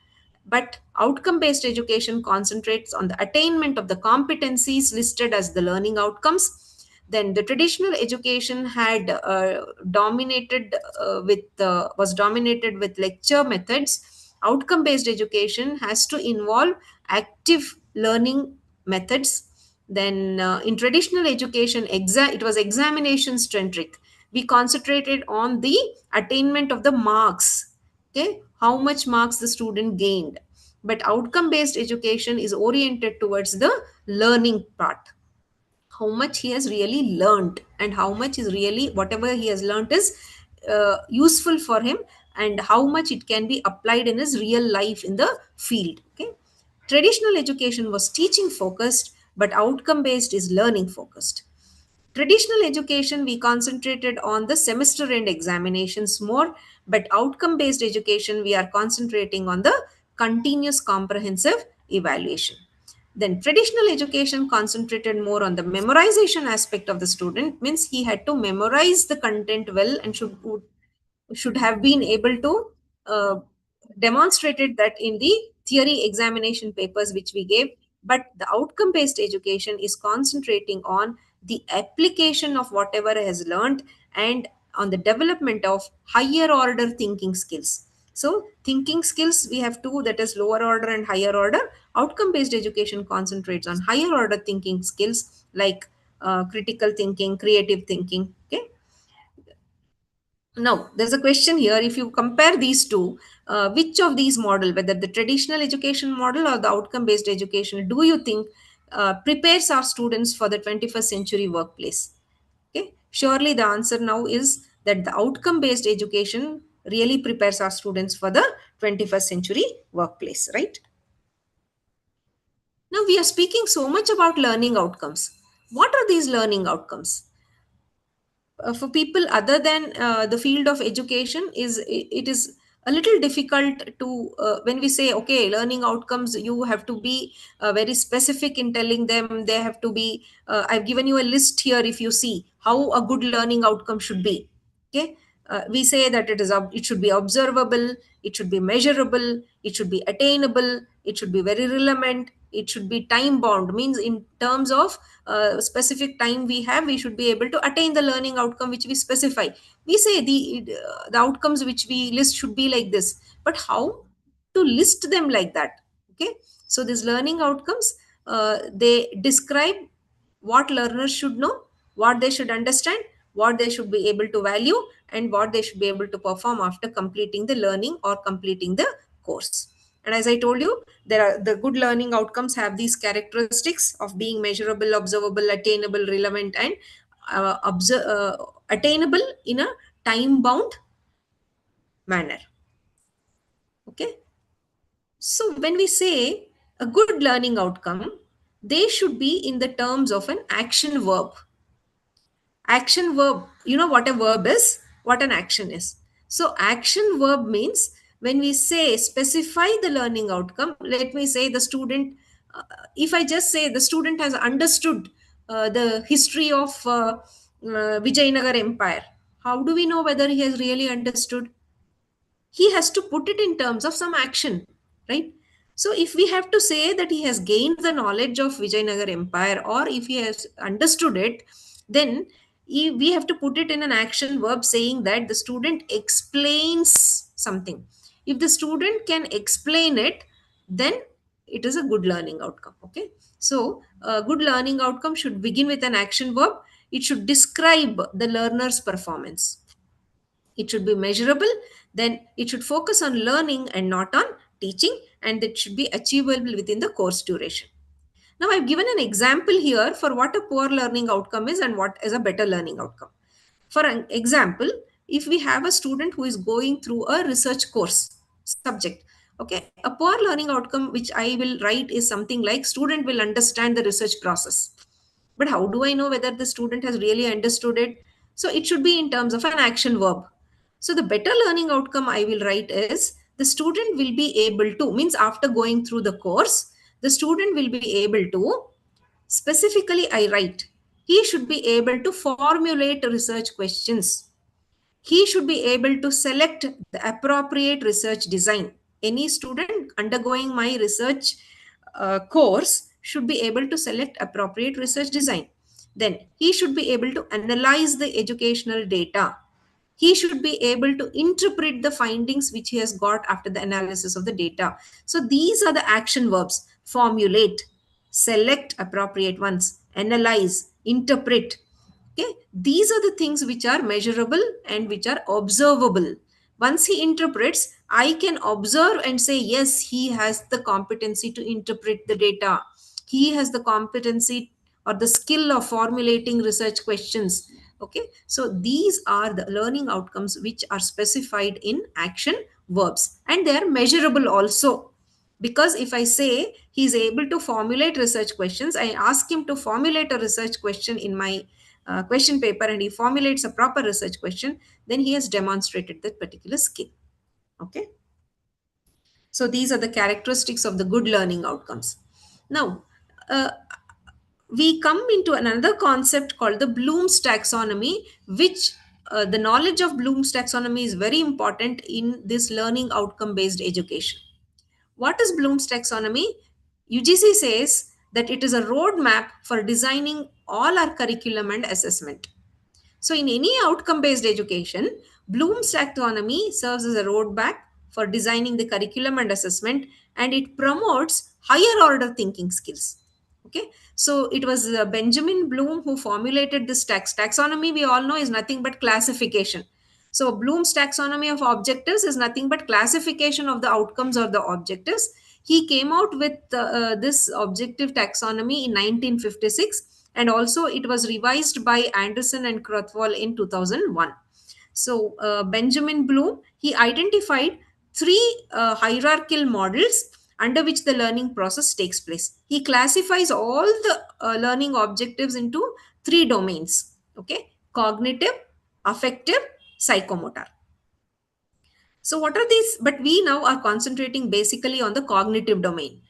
Speaker 1: but outcome based education concentrates on the attainment of the competencies listed as the learning outcomes. Then the traditional education had dominated with was dominated with lecture methods. Outcome based education has to involve active learning methods. Then in traditional education, it was examination centric. We concentrated on the attainment of the marks. Okay, how much marks the student gained. But outcome based education is oriented towards the learning part, how much he has really learned, and how much is really whatever he has learned is useful for him, and how much it can be applied in his real life in the field. Okay, traditional education was teaching focused, but outcome based is learning focused. Traditional education, we concentrated on the semester end examinations more, but outcome based education, we are concentrating on the continuous comprehensive evaluation. Then traditional education concentrated more on the memorization aspect of the student, means he had to memorize the content well and should have been able to demonstrated that in the theory examination papers which we gave. But the outcome based education is concentrating on the application of whatever has learned and on the development of higher order thinking skills. So thinking skills we have two, that is lower order and higher order. Outcome based education concentrates on higher order thinking skills like critical thinking, creative thinking. Okay, now, there's a question here. If you compare these two, which of these model, whether the traditional education model or the outcome-based education, do you think prepares our students for the 21st century workplace? Okay, surely the answer now is that the outcome-based education really prepares our students for the 21st century workplace, right? Now, we are speaking so much about learning outcomes. What are these learning outcomes? For people other than the field of education, it is a little difficult to when we say okay, learning outcomes, you have to be very specific in telling them. They have to be I've given you a list here. If you see how a good learning outcome should be, okay, we say that it should be observable, it should be measurable, it should be attainable, it should be very relevant, it should be time bound, means in terms of specific time we have, we should be able to attain the learning outcome which we specify. We say the outcomes which we list should be like this, but how to list them like that? Okay, so these learning outcomes, they describe what learners should know, what they should understand, what they should be able to value, and what they should be able to perform after completing the learning or completing the course. And as I told you, there are the good learning outcomes have these characteristics of being measurable, observable, attainable, relevant, and attainable in a time bound manner. Okay, so when we say a good learning outcome, they should be in the terms of an action verb. Action verb, you know what a verb is, what an action is. So action verb means when we say specify the learning outcome, let me say the student, if I just say the student has understood the history of Vijayanagar Empire, how do we know whether he has really understood? He has to put it in terms of some action, right? So if we have to say that he has gained the knowledge of Vijayanagar Empire, or if he has understood it, Then we have to put it in an action verb saying that the student explains something. If the student can explain it, then it is a good learning outcome. Okay, so a good learning outcome should begin with an action verb. It should describe the learner's performance. It should be measurable. Then it should focus on learning and not on teaching, and it should be achievable within the course duration. Now, I've given an example here for what a poor learning outcome is and what is a better learning outcome. For an example, if we have a student who is going through a research course subject, okay, a poor learning outcome which I will write is something like student will understand the research process. But how do I know whether the student has really understood it? So it should be in terms of an action verb. So the better learning outcome I will write is the student will be able to, means after going through the course, the student will be able to, specifically I write, he should be able to formulate research questions. He should be able to select the appropriate research design. Any student undergoing my research course should be able to select appropriate research design. Then he should be able to analyze the educational data. He should be able to interpret the findings which he has got after the analysis of the data. So these are the action verbs: formulate, select appropriate ones, analyze, interpret. Okay, these are the things which are measurable and which are observable. Once he interprets, I can observe and say, yes, he has the competency to interpret the data. He has the competency or the skill of formulating research questions. Okay, so these are the learning outcomes which are specified in action verbs, and they are measurable also. Because if I say he is able to formulate research questions, I ask him to formulate a research question in my question paper, and he formulates a proper research question, then he has demonstrated that particular skill. Okay, so these are the characteristics of the good learning outcomes. Now we come into another concept called the Bloom's taxonomy, which the knowledge of Bloom's taxonomy is very important in this learning outcome based education. What is Bloom's taxonomy? UGC says that it is a roadmap for designing all our curriculum and assessment. So in any outcome-based education, Bloom's taxonomy serves as a roadmap for designing the curriculum and assessment, and it promotes higher order thinking skills. Okay, so it was Benjamin Bloom who formulated this taxonomy. We all know is nothing but classification. So Bloom's taxonomy of objectives is nothing but classification of the outcomes or the objectives. He came out with this objective taxonomy in 1956, and also it was revised by Anderson and Krathwohl in 2001. So Benjamin Bloom, he identified three hierarchical models under which the learning process takes place. He classifies all the learning objectives into three domains. Okay, cognitive, affective, psychomotor. So what are these? But we now are concentrating basically on the cognitive domain.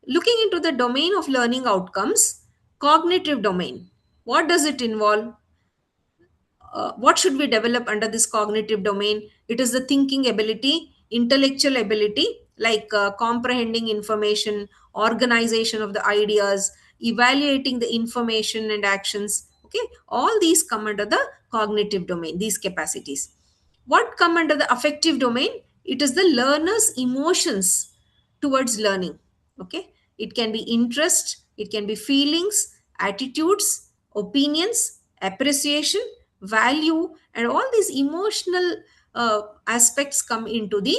Speaker 1: Looking into the domain of learning outcomes, cognitive domain, what does it involve? What should we develop under this cognitive domain? It is the thinking ability, intellectual ability, like comprehending information, organization of the ideas, evaluating the information and actions. Okay, all these come under the cognitive domain, these capacities. What come under the affective domain? It is the learner's emotions towards learning. Okay, it can be interest, it can be feelings, attitudes, opinions, appreciation, value, and all these emotional aspects come into the,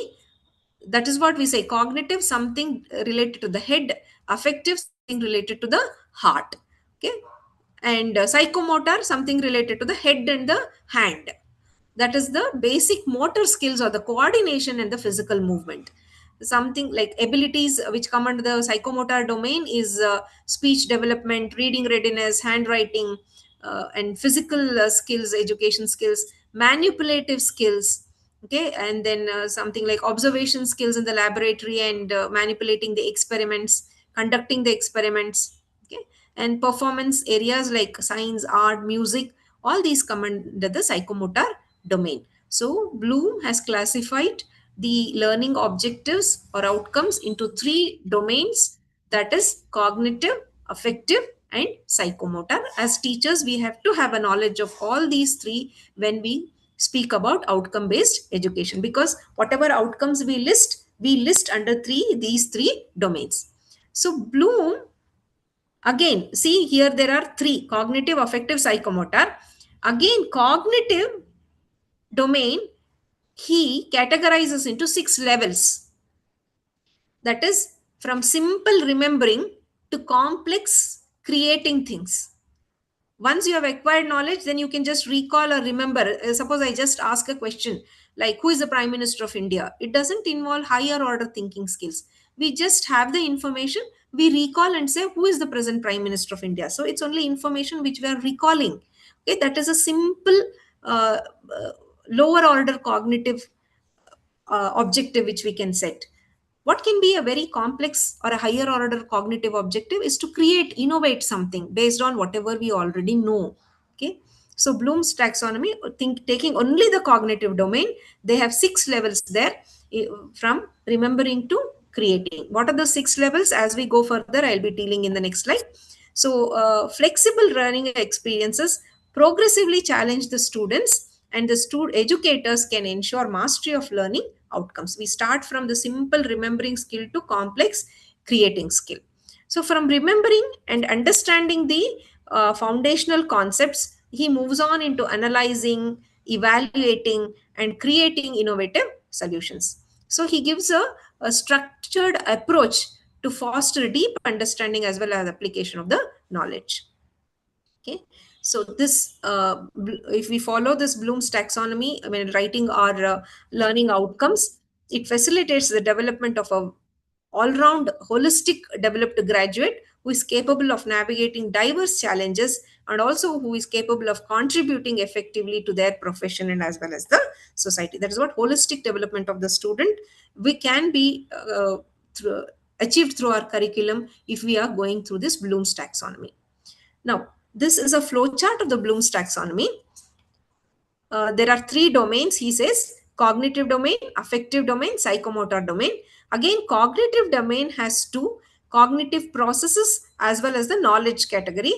Speaker 1: that is what we say, cognitive, something related to the head, affective, something related to the heart. Okay, and psychomotor, something related to the head and the hand. That is the basic motor skills or the coordination and the physical movement. Something like abilities which come under the psychomotor domain is speech development, reading readiness, handwriting, and physical skills, education skills, manipulative skills. Okay, and then something like observation skills in the laboratory and manipulating the experiments, conducting the experiments. Okay, and performance areas like science, art, music, all these come under the psychomotor domain. So Bloom has classified the learning objectives or outcomes into three domains, that is cognitive, affective, and psychomotor. As teachers, we have to have a knowledge of all these three when we speak about outcome based education, because whatever outcomes we list under these three domains. So Bloom, again, see here there are three: cognitive, affective, psychomotor. Again, cognitive domain he categorizes into 6 levels. That is, from simple remembering to complex creating things. Once you have acquired knowledge, then you can just recall or remember. Suppose I just ask a question like, who is the Prime Minister of India? It doesn't involve higher order thinking skills. We just have the information, we recall and say, who is the present Prime Minister of India? So it's only information which we are recalling. Okay, that is a simple uh, uh, lower order cognitive objective which we can set. What can be a very complex or a higher order cognitive objective is to create, innovate something based on whatever we already know. Okay, so Bloom's taxonomy, taking only the cognitive domain, they have 6 levels there, from remembering to creating. What are the 6 levels? As we go further, I'll be dealing in the next slide. So flexible learning experiences progressively challenge the students, and the educators can ensure mastery of learning outcomes. We start from the simple remembering skill to complex creating skill. So from remembering and understanding the foundational concepts, he moves on into analyzing, evaluating, and creating innovative solutions. So he gives a structured approach to foster deep understanding as well as application of the knowledge. Okay, so this if we follow this Bloom's taxonomy, I mean, writing our learning outcomes, it facilitates the development of a all-round holistic developed graduate who is capable of navigating diverse challenges and also who is capable of contributing effectively to their profession and as well as the society. That is what holistic development of the student we can be through, achieved through our curriculum if we are going through this Bloom's taxonomy. Now, this is a flowchart of the Bloom's taxonomy. There are 3 domains, he says: cognitive domain, affective domain, psychomotor domain. Again, cognitive domain has 2: cognitive processes as well as the knowledge category.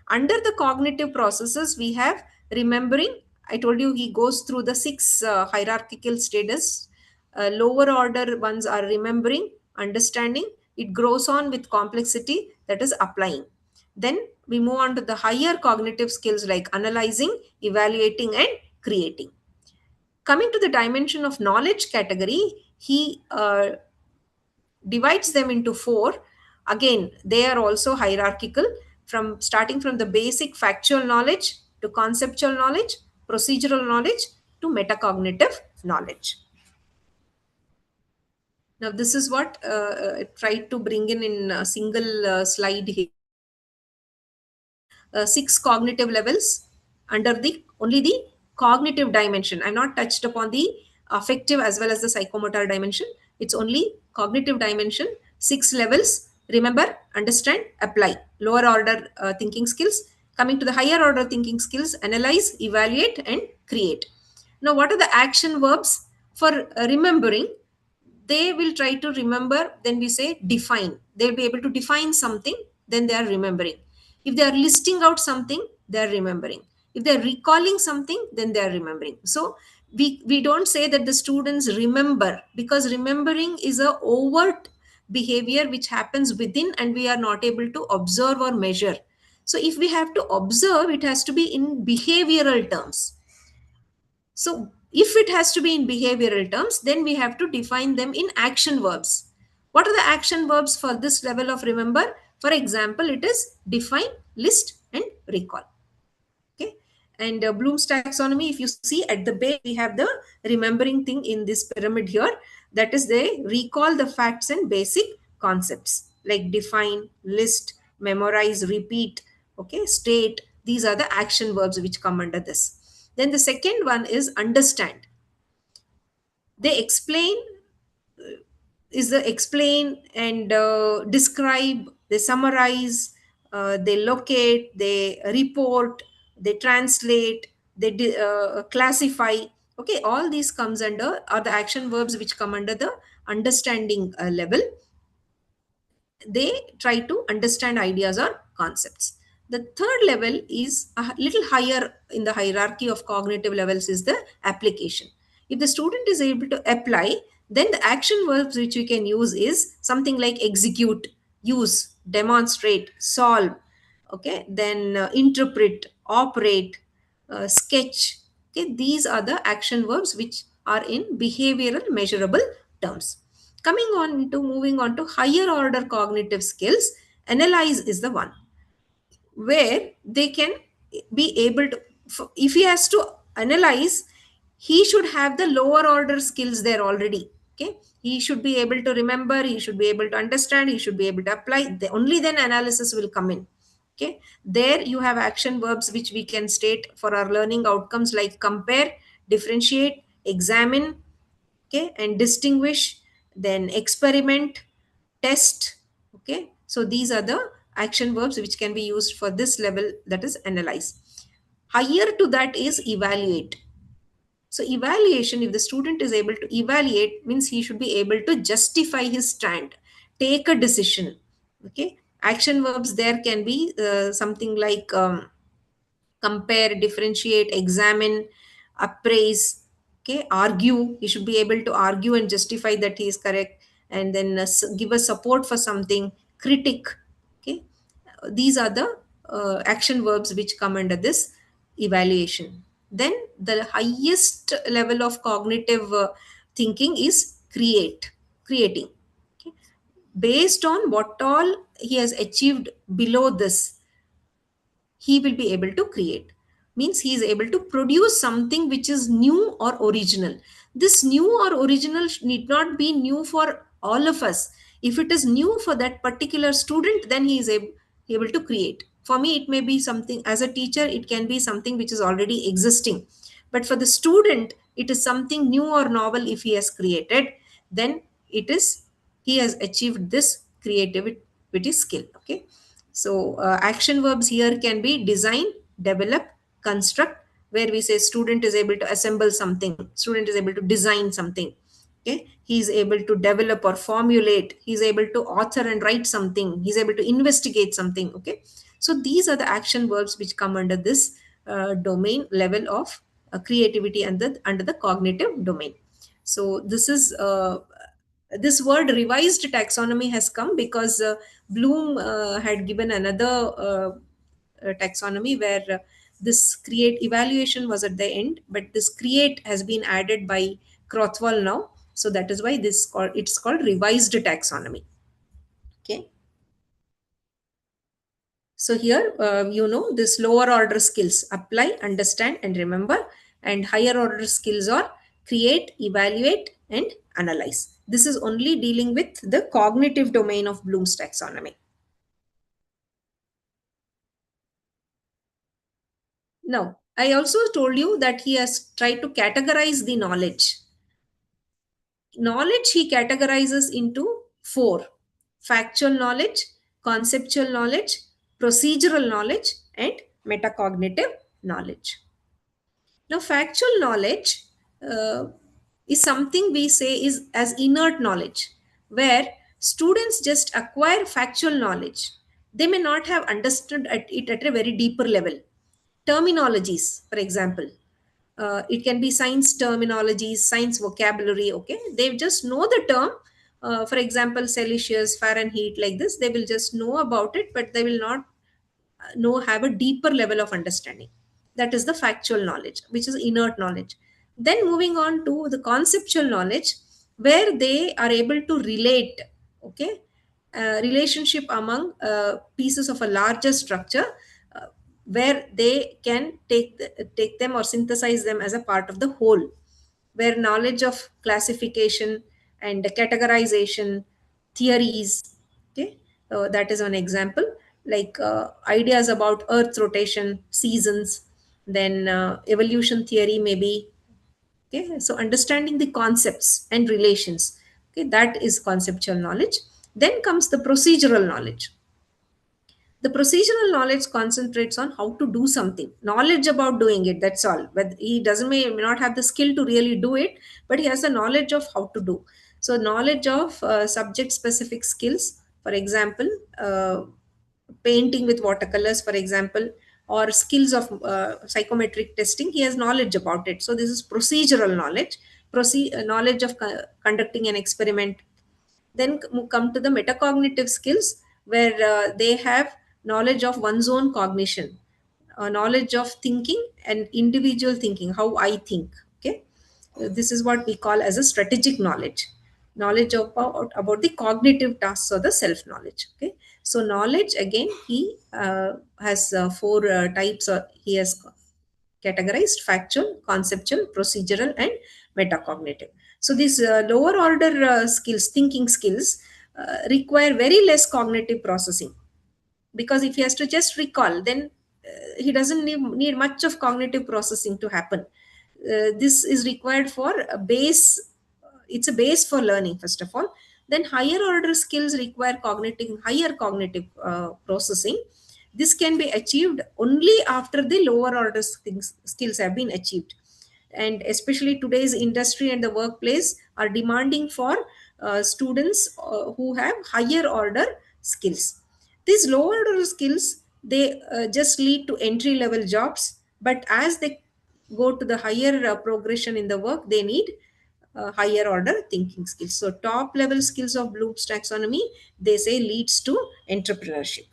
Speaker 1: Under the cognitive processes, we have remembering. I told you he goes through the 6 hierarchical status. Lower order ones are remembering, understanding. It grows on with complexity, that is applying. Then we move on to the higher cognitive skills like analyzing, evaluating, and creating. Coming to the dimension of knowledge category, he divides them into 4. Again, they are also hierarchical, from starting from the basic factual knowledge to conceptual knowledge, procedural knowledge to metacognitive knowledge. Now, this is what I tried to bring in a single slide here. 6 cognitive levels under the only the cognitive dimension. I've not touched upon the affective as well as the psychomotor dimension. It's only cognitive dimension, 6 levels: remember, understand, apply. Lower order thinking skills. Coming to the higher order thinking skills: analyze, evaluate, and create. Now, what are the action verbs for remembering? They will try to remember. Then we say define. They'll be able to define something, then they are remembering. If they are listing out something, they are remembering. If they are recalling something, then they are remembering. So we don't say that the students remember, because remembering is a overt behavior which happens within and we are not able to observe or measure. So if we have to observe, it has to be in behavioral terms. So if it has to be in behavioral terms, then we have to define them in action verbs. What are the action verbs for this level of remember? For example, it is define, list, and recall. Okay. And Bloom's taxonomy, if you see at the base, we have the remembering thing in this pyramid here. That is, they recall the facts and basic concepts like define, list, memorize, repeat, okay, state. These are the action verbs which come under this. Then the second one is understand. They explain, is the explain and describe, they summarize, they locate, they report, they translate, they classify. Okay, all these comes under are the action verbs which come under the understanding level. They try to understand ideas or concepts. The third level is a little higher in the hierarchy of cognitive levels, is the application. If the student is able to apply, then the action verbs which we can use is something like execute, use, demonstrate, solve, okay, then interpret, operate, sketch. Okay, these are the action verbs which are in behavioral measurable terms. Coming on to moving on to higher order cognitive skills, analyze is the one where they can be able to, if he has to analyze, he should have the lower order skills there already. Okay, he should be able to remember, he should be able to understand, he should be able to apply. Only then analysis will come in. Okay, there you have action verbs which we can state for our learning outcomes, like compare, differentiate, examine, okay, and distinguish, then experiment, test. Okay, so these are the action verbs which can be used for this level, that is analyze. Higher to that is evaluate. So evaluation, if the student is able to evaluate, means he should be able to justify his stand, take a decision. Okay, action verbs there can be something like compare, differentiate, examine, appraise, okay, argue. He should be able to argue and justify that he is correct, and then give a support for something, critic. Okay, these are the action verbs which come under this evaluation. Then the highest level of cognitive thinking is creating. Okay, based on what all he has achieved below this, he will be able to create. Means he is able to produce something which is new or original. This new or original need not be new for all of us. If it is new for that particular student, then he is able to create. For me, it may be something, as a teacher, it can be something which is already existing, but for the student, it is something new or novel. If he has created, then it is, he has achieved this creativity skill. Okay, so action verbs here can be design, develop, construct, where we say student is able to assemble something, student is able to design something. Okay, he is able to develop or formulate, he is able to author and write something, he is able to investigate something. Okay, so these are the action verbs which come under this domain level of creativity under the cognitive domain. So this is this word revised taxonomy has come because Bloom had given another taxonomy where this create evaluation was at the end, but this create has been added by Crothwell now. So that is why it's called revised taxonomy. Okay. So here, this lower order skills, apply, understand, and remember, and higher order skills are create, evaluate, and analyze. This is only dealing with the cognitive domain of Bloom's taxonomy. Now, I also told you that he has tried to categorize the knowledge. Knowledge he categorizes into four: factual knowledge, conceptual knowledge, procedural knowledge, and metacognitive knowledge. Now, factual knowledge is something we say is as inert knowledge, where students just acquire factual knowledge. They may not have understood it at a very deeper level. Terminologies, for example, it can be science terminologies, science vocabulary. Okay, they just know the term. For example, Celsius, Fahrenheit, like this, they will just know about it, but they will not have a deeper level of understanding. That is the factual knowledge, which is inert knowledge. Then moving on to the conceptual knowledge, where they are able to relate, okay, relationship among pieces of a larger structure, where they can take them or synthesize them as a part of the whole, where knowledge of classification and categorization, theories, okay, that is an example, like ideas about earth rotation, seasons, then evolution theory maybe. Okay, so understanding the concepts and relations, okay, that is conceptual knowledge. Then comes the procedural knowledge. The procedural knowledge concentrates on how to do something, knowledge about doing it, that's all. But he doesn't may not have the skill to really do it, but he has the knowledge of how to do. So knowledge of subject specific skills, for example, painting with watercolors, for example, or skills of psychometric testing, he has knowledge about it. So this is procedural knowledge, knowledge of conducting an experiment. Then come to the metacognitive skills, where they have knowledge of one's own cognition, knowledge of thinking and individual thinking, how I think. Okay, this is what we call as a strategic knowledge, knowledge about the cognitive tasks or the self knowledge. Okay, so knowledge, again, he has four types, or he has categorized: factual, conceptual, procedural, and metacognitive. So these lower order skills, thinking skills, require very less cognitive processing, because if he has to just recall, then he doesn't need much of cognitive processing to happen. This is required for a base. It's a base for learning, first of all. Then higher order skills require higher cognitive processing. This can be achieved only after the lower order skills have been achieved. And especially today's industry and the workplace are demanding for students who have higher order skills. These lower order skills, they just lead to entry level jobs, but as they go to the higher progression in the work, they need higher order thinking skills. So top level skills of Bloom's taxonomy, they say, leads to entrepreneurship.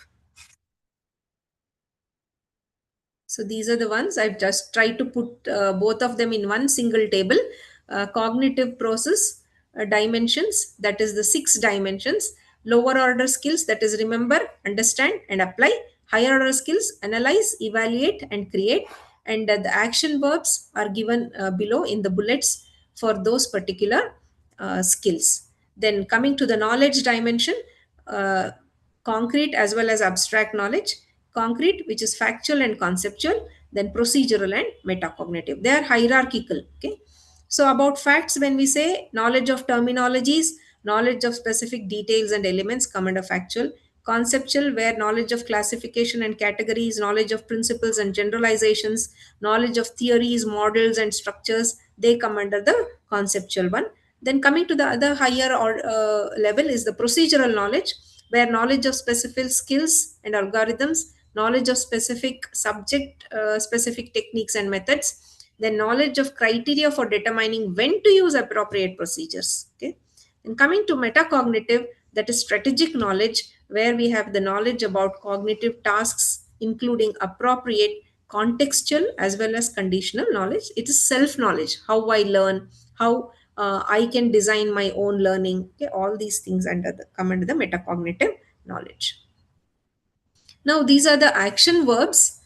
Speaker 1: So these are the ones I've just tried to put both of them in one single table. Cognitive process dimensions, that is the 6 dimensions. Lower order skills, that is remember, understand, and apply. Higher order skills, analyze, evaluate, and create. And the action verbs are given below in the bullets for those particular skills. Then coming to the knowledge dimension, uh, concrete as well as abstract knowledge. Concrete, which is factual and conceptual, then procedural and metacognitive. They are hierarchical. Okay, so about facts, when we say knowledge of terminologies, knowledge of specific details and elements, come under factual. Conceptual, where knowledge of classification and categories, knowledge of principles and generalizations, knowledge of theories, models, and structures, they come under the conceptual one. Then coming to the other higher level is the procedural knowledge, where knowledge of specific skills and algorithms, knowledge of specific subject, specific techniques and methods, then knowledge of criteria for determining when to use appropriate procedures. Okay, and coming to metacognitive, that is strategic knowledge, where we have the knowledge about cognitive tasks, including appropriate contextual as well as conditional knowledge. It is self knowledge, how I learn, how I can design my own learning. Okay, all these things come under the metacognitive knowledge. Now, these are the action verbs.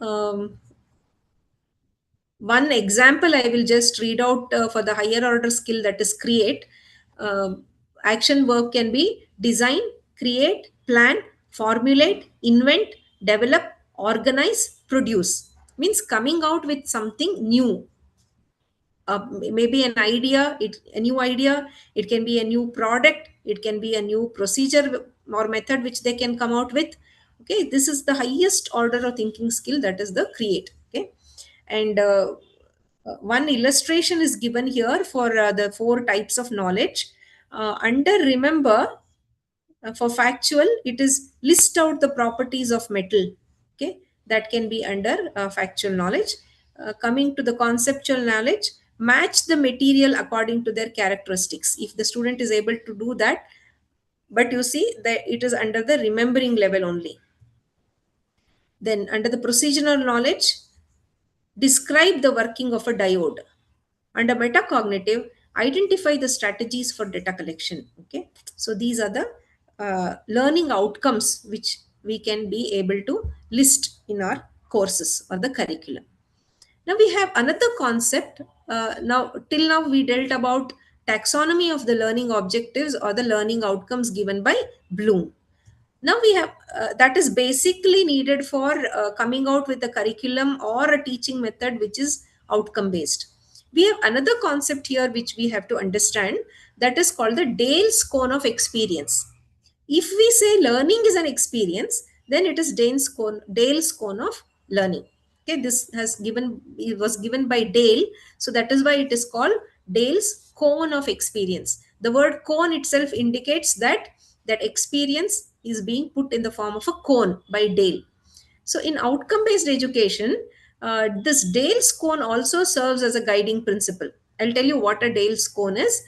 Speaker 1: Um, One example I will just read out for the higher order skill, that is create. Action verb can be design, create, plan, formulate, invent, develop, organize, produce. Means coming out with something new. Maybe an idea, a new idea, it can be a new product, it can be a new procedure or method which they can come out with. Okay, this is the highest order of thinking skill, that is the create. Okay, and one illustration is given here for the 4 types of knowledge. Under remember, for factual, it is list out the properties of metal. Okay, that can be under factual knowledge. Coming to the conceptual knowledge, match the material according to their characteristics. If the student is able to do that, but you see that it is under the remembering level only. Then under the procedural knowledge, describe the working of a diode. Under metacognitive, identify the strategies for data collection. Okay, so these are the learning outcomes which we can be able to list in our courses or the curriculum. Now we have another concept. Now till now we dealt about taxonomy of the learning objectives or the learning outcomes given by Bloom. Now we have that is basically needed for coming out with a curriculum or a teaching method which is outcome based. We have another concept here which we have to understand, that is called the Dale's cone of experience. If we say learning is an experience, then it is Dale's cone of learning. Okay, this it was given by Dale, so that is why it is called Dale's cone of experience. The word cone itself indicates that that experience is being put in the form of a cone by Dale. So in outcome-based education, this Dale's cone also serves as a guiding principle. I'll tell you what a Dale's cone is.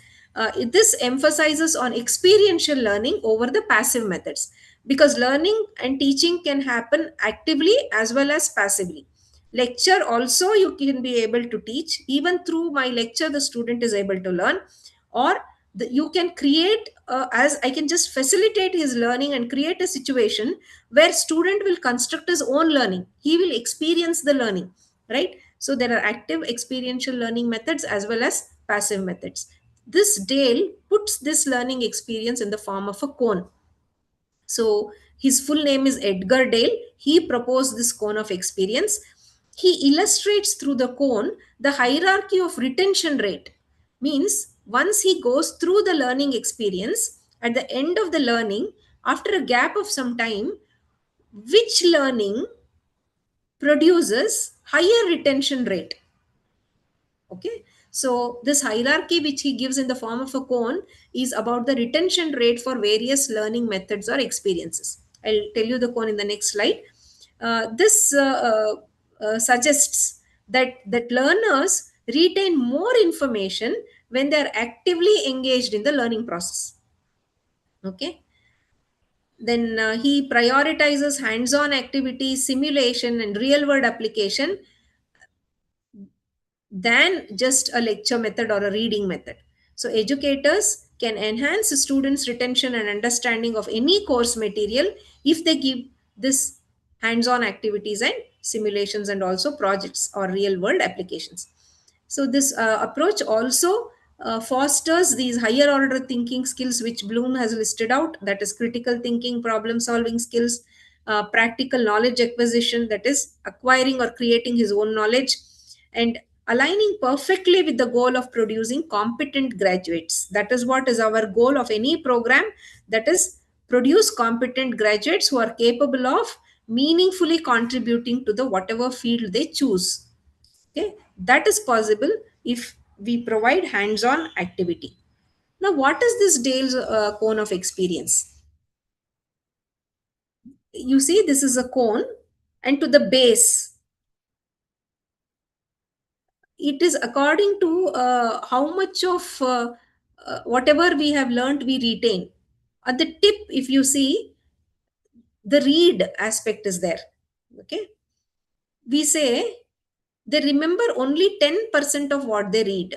Speaker 1: This emphasizes on experiential learning over the passive methods, because learning and teaching can happen actively as well as passively. Lecture also you can be able to teach. Even through my lecture, the student is able to learn. Or you can create, as I can just facilitate his learning and create a situation where student will construct his own learning. He will experience the learning, right? So there are active experiential learning methods as well as passive methods. This Dale puts this learning experience in the form of a cone. So his full name is Edgar Dale. He proposed this cone of experience. He illustrates through the cone the hierarchy of retention rate. Means once he goes through the learning experience, at the end of the learning, after a gap of some time, which learning produces higher retention rate. Okay, so this hierarchy which he gives in the form of a cone is about the retention rate for various learning methods or experiences. I'll tell you the cone in the next slide. This suggests that learners retain more information when they are actively engaged in the learning process. Okay, then he prioritizes hands-on activities, simulation, and real-world application than just a lecture method or a reading method. So educators can enhance students' retention and understanding of any course material if they give this hands-on activities and simulations and also projects or real-world applications. So this approach also fosters these higher order thinking skills which Bloom has listed out, that is critical thinking, problem solving skills, practical knowledge acquisition, that is acquiring or creating his own knowledge, and aligning perfectly with the goal of producing competent graduates. That is what is our goal of any program, that is produce competent graduates who are capable of meaningfully contributing to the whatever field they choose. Okay, that is possible if we provide hands-on activity. Now, what is this Dale's cone of experience? You see, this is a cone, and to the base, it is according to how much of whatever we have learned we retain. At the tip, if you see, the read aspect is there. Okay, we say they remember only 10% of what they read,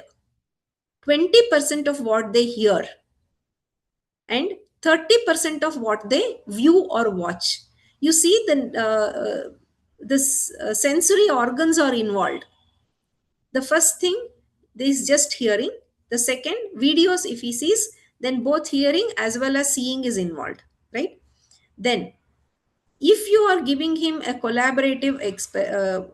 Speaker 1: 20% of what they hear, and 30% of what they view or watch. You see, this sensory organs are involved. The first thing is just hearing. The second, videos, if he sees, then both hearing as well as seeing is involved, right? Then if you are giving him a collaborative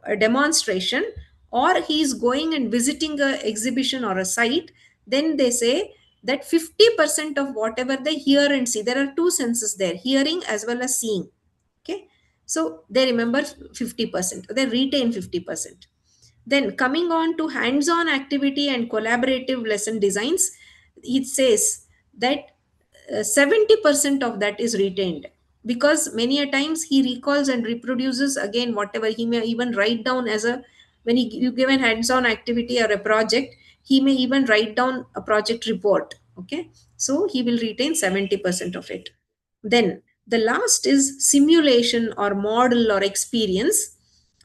Speaker 1: a demonstration, or he is going and visiting a exhibition or a site, then they say that 50% of whatever they hear and see, there are two senses there, hearing as well as seeing. Okay, so they remember 50%, they retain 50%. Then coming on to hands-on activity and collaborative lesson designs, it says that 70% of that is retained, because many a times he recalls and reproduces again whatever he may even write down as a, when you give an hands-on activity or a project, he may even write down a project report. Okay, so he will retain 70% of it. Then the last is simulation or model or experience,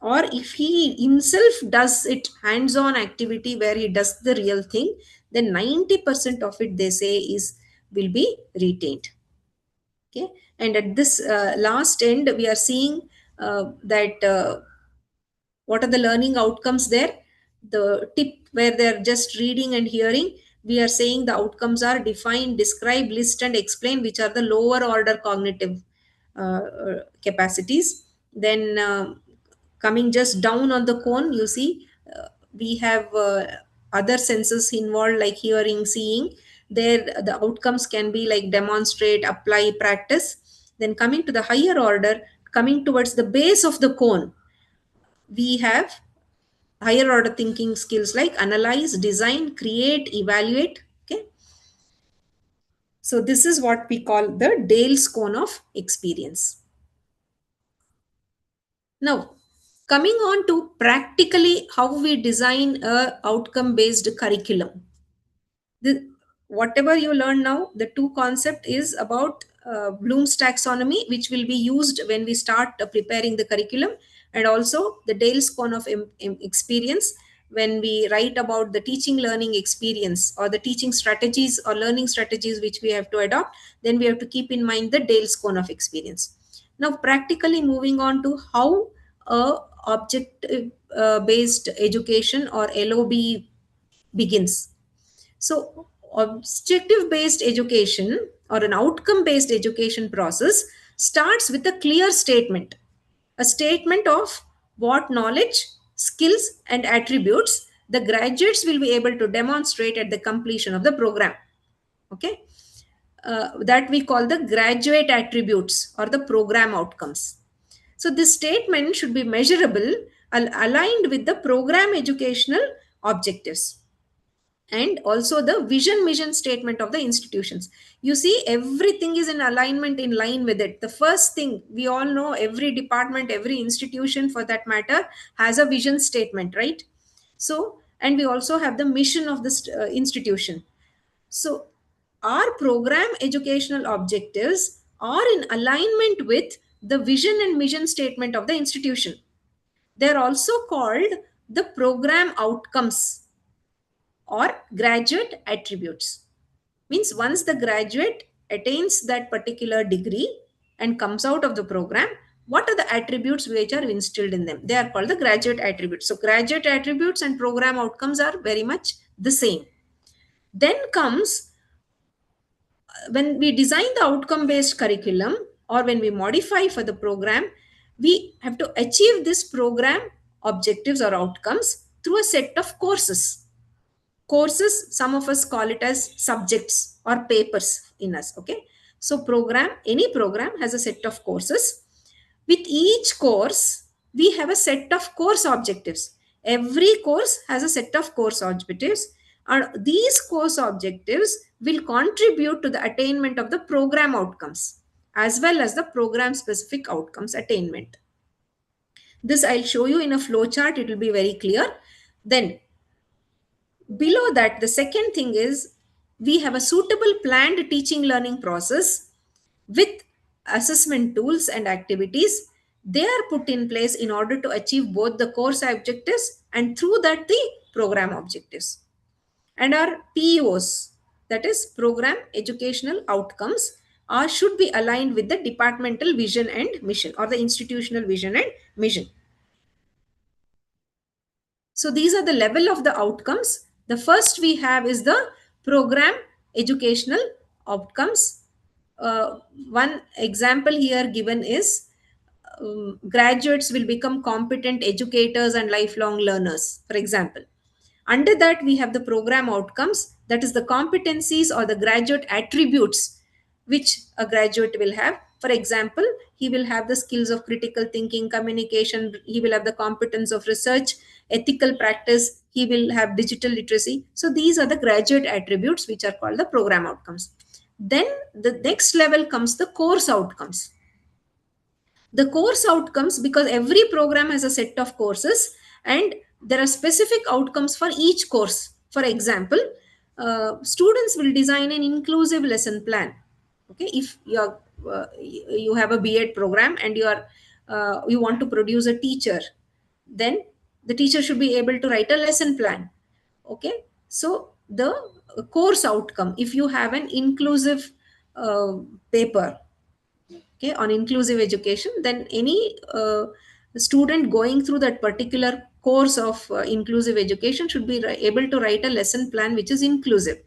Speaker 1: or if he himself does it hands-on activity where he does the real thing, then 90% of it they say is will be retained. Okay, and at this last end we are seeing that what are the learning outcomes there. The tip where they're just reading and hearing, we are saying the outcomes are define, describe, list, and explain, which are the lower order cognitive capacities. Then coming just down on the cone, you see we have other senses involved like hearing, seeing. There the outcomes can be like demonstrate, apply, practice. Then coming to the higher order, coming towards the base of the cone, we have higher order thinking skills like analyze, design, create, evaluate. Okay, So this is what we call the Dale's cone of experience. Now, coming on to practically how we design a outcome based curriculum. Whatever you learn now, the two concept is about Bloom's taxonomy, which will be used when we start preparing the curriculum, and also the Dale's cone of experience when we write about the teaching learning experience or the teaching strategies or learning strategies which we have to adopt. Then we have to keep in mind the Dale's cone of experience. Now, practically moving on to how a object based education or LOB begins. So, objective based education or an outcome based education process starts with a clear statement, a statement of what knowledge, skills, and attributes the graduates will be able to demonstrate at the completion of the program. Okay, that we call the graduate attributes or the program outcomes. So, this statement should be measurable, aligned with the program educational objectives, and also the vision mission statement of the institutions. You see, everything is in alignment, in line with it. The first thing, we all know, every department, every institution for that matter has a vision statement, right? So, and we also have the mission of this institution. So our program educational objectives are in alignment with the vision and mission statement of the institution. They're also called the program outcomes or graduate attributes. Means once the graduate attains that particular degree and comes out of the program, what are the attributes which are instilled in them? They are called the graduate attributes. So graduate attributes and program outcomes are very much the same. Then comes when we design the outcome based curriculum or when we modify for the program, we have to achieve this program objectives or outcomes through a set of courses. Courses, some of us call it as subjects or papers in us. Okay, so program, any program has a set of courses. With each course, we have a set of course objectives. Every course has a set of course objectives, and these course objectives will contribute to the attainment of the program outcomes as well as the program specific outcomes attainment. This I'll show you in a flow chart, it will be very clear. Then below that, the second thing is we have a suitable planned teaching learning process with assessment tools and activities. They are put in place in order to achieve both the course objectives and through that the program objectives. And our PEOs, that is program educational outcomes, should be aligned with the departmental vision and mission or the institutional vision and mission. So these are the level of the outcomes. The first we have is the program educational outcomes. One example here given is graduates will become competent educators and lifelong learners, for example. Under that, we have the program outcomes, that is the competencies or the graduate attributes which a graduate will have. For example, he will have the skills of critical thinking, communication, he will have the competence of research, ethical practice, he will have digital literacy. So these are the graduate attributes which are called the program outcomes. Then the next level comes the course outcomes. The course outcomes, because every program has a set of courses and there are specific outcomes for each course. For example, students will design an inclusive lesson plan. Okay, if you have a B.Ed program and you want to produce a teacher, then the teacher should be able to write a lesson plan. Okay, so the course outcome, if you have an inclusive paper, okay, on inclusive education, then any student going through that particular course of inclusive education should be able to write a lesson plan which is inclusive.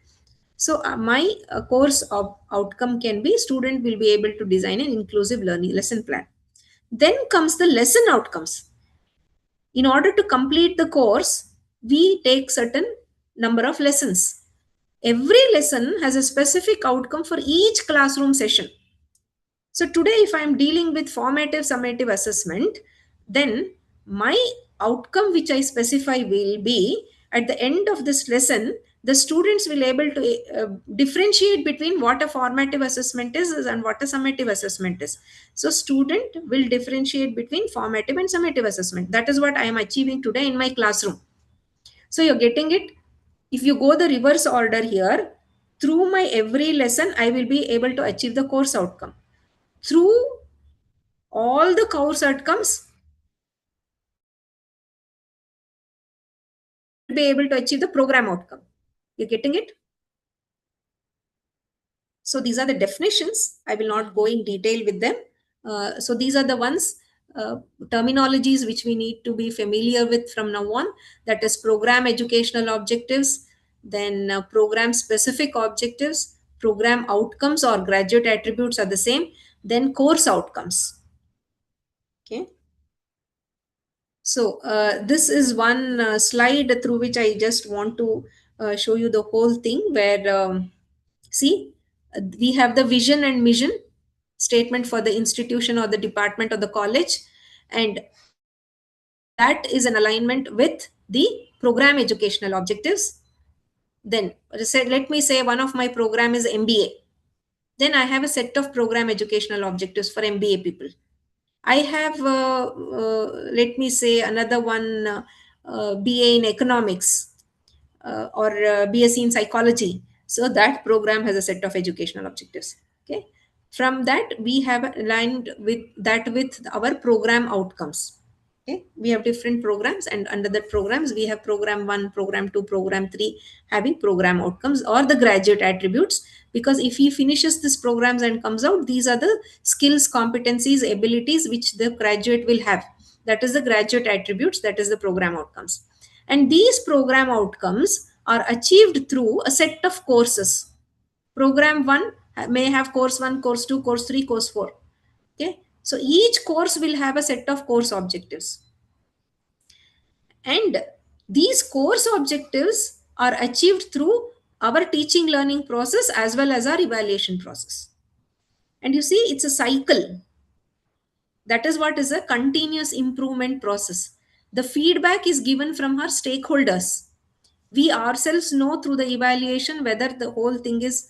Speaker 1: So my course of outcome can be student will be able to design an inclusive learning lesson plan. Then comes the lesson outcomes. In order to complete the course, we take certain number of lessons. Every lesson has a specific outcome for each classroom session. So today, if I'm dealing with formative summative assessment, then my outcome which I specify will be at the end of this lesson, the students will able to differentiate between what a formative assessment is and what a summative assessment is. So student will differentiate between formative and summative assessment. That is what I am achieving today in my classroom. So you're getting it. If you go the reverse order here, through my every lesson, I will be able to achieve the course outcome. Through all the course outcomes, be able to achieve the program outcome. You're getting it? So these are the definitions. I will not go in detail with them. So these are the ones, terminologies which we need to be familiar with from now on. That is program educational objectives, then program specific objectives, program outcomes or graduate attributes are the same, then course outcomes. Okay. So this is one slide through which I just want to show you the whole thing where, see, we have the vision and mission statement for the institution or the department or the college, and that is an alignment with the program educational objectives. Then let me say one of my program is MBA. Then I have a set of program educational objectives for MBA people. I have, let me say another one, BA in economics, or BSc in psychology. So that program has a set of educational objectives. Okay. From that, we have aligned with that with our program outcomes. Okay. We have different programs, and under the programs, we have program 1, program 2, program 3 having program outcomes or the graduate attributes. Because if he finishes these programs and comes out, these are the skills, competencies, abilities which the graduate will have. That is the graduate attributes, that is the program outcomes. And these program outcomes are achieved through a set of courses. Program 1 may have course 1, course 2, course 3, course 4. Okay. So each course will have a set of course objectives. And these course objectives are achieved through our teaching learning process as well as our evaluation process. And you see, it's a cycle. That is what is a continuous improvement process. The feedback is given from our stakeholders. We ourselves know through the evaluation whether the whole thing is,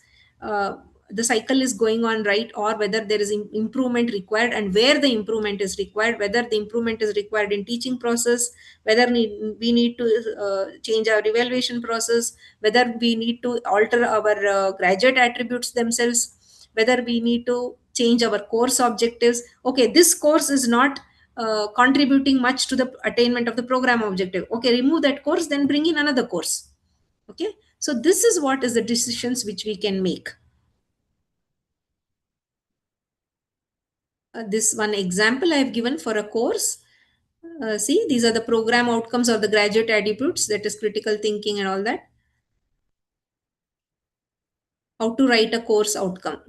Speaker 1: the cycle is going on right, or whether there is improvement required, and where the improvement is required, whether the improvement is required in teaching process, whether we need to change our evaluation process, whether we need to alter our graduate attributes themselves, whether we need to change our course objectives. Okay, this course is not contributing much to the attainment of the program objective. Okay, remove that course, then bring in another course. Okay, so this is what is the decisions which we can make. This one example I have given for a course. See, these are the program outcomes or the graduate attributes, that is critical thinking and all that. How to write a course outcome.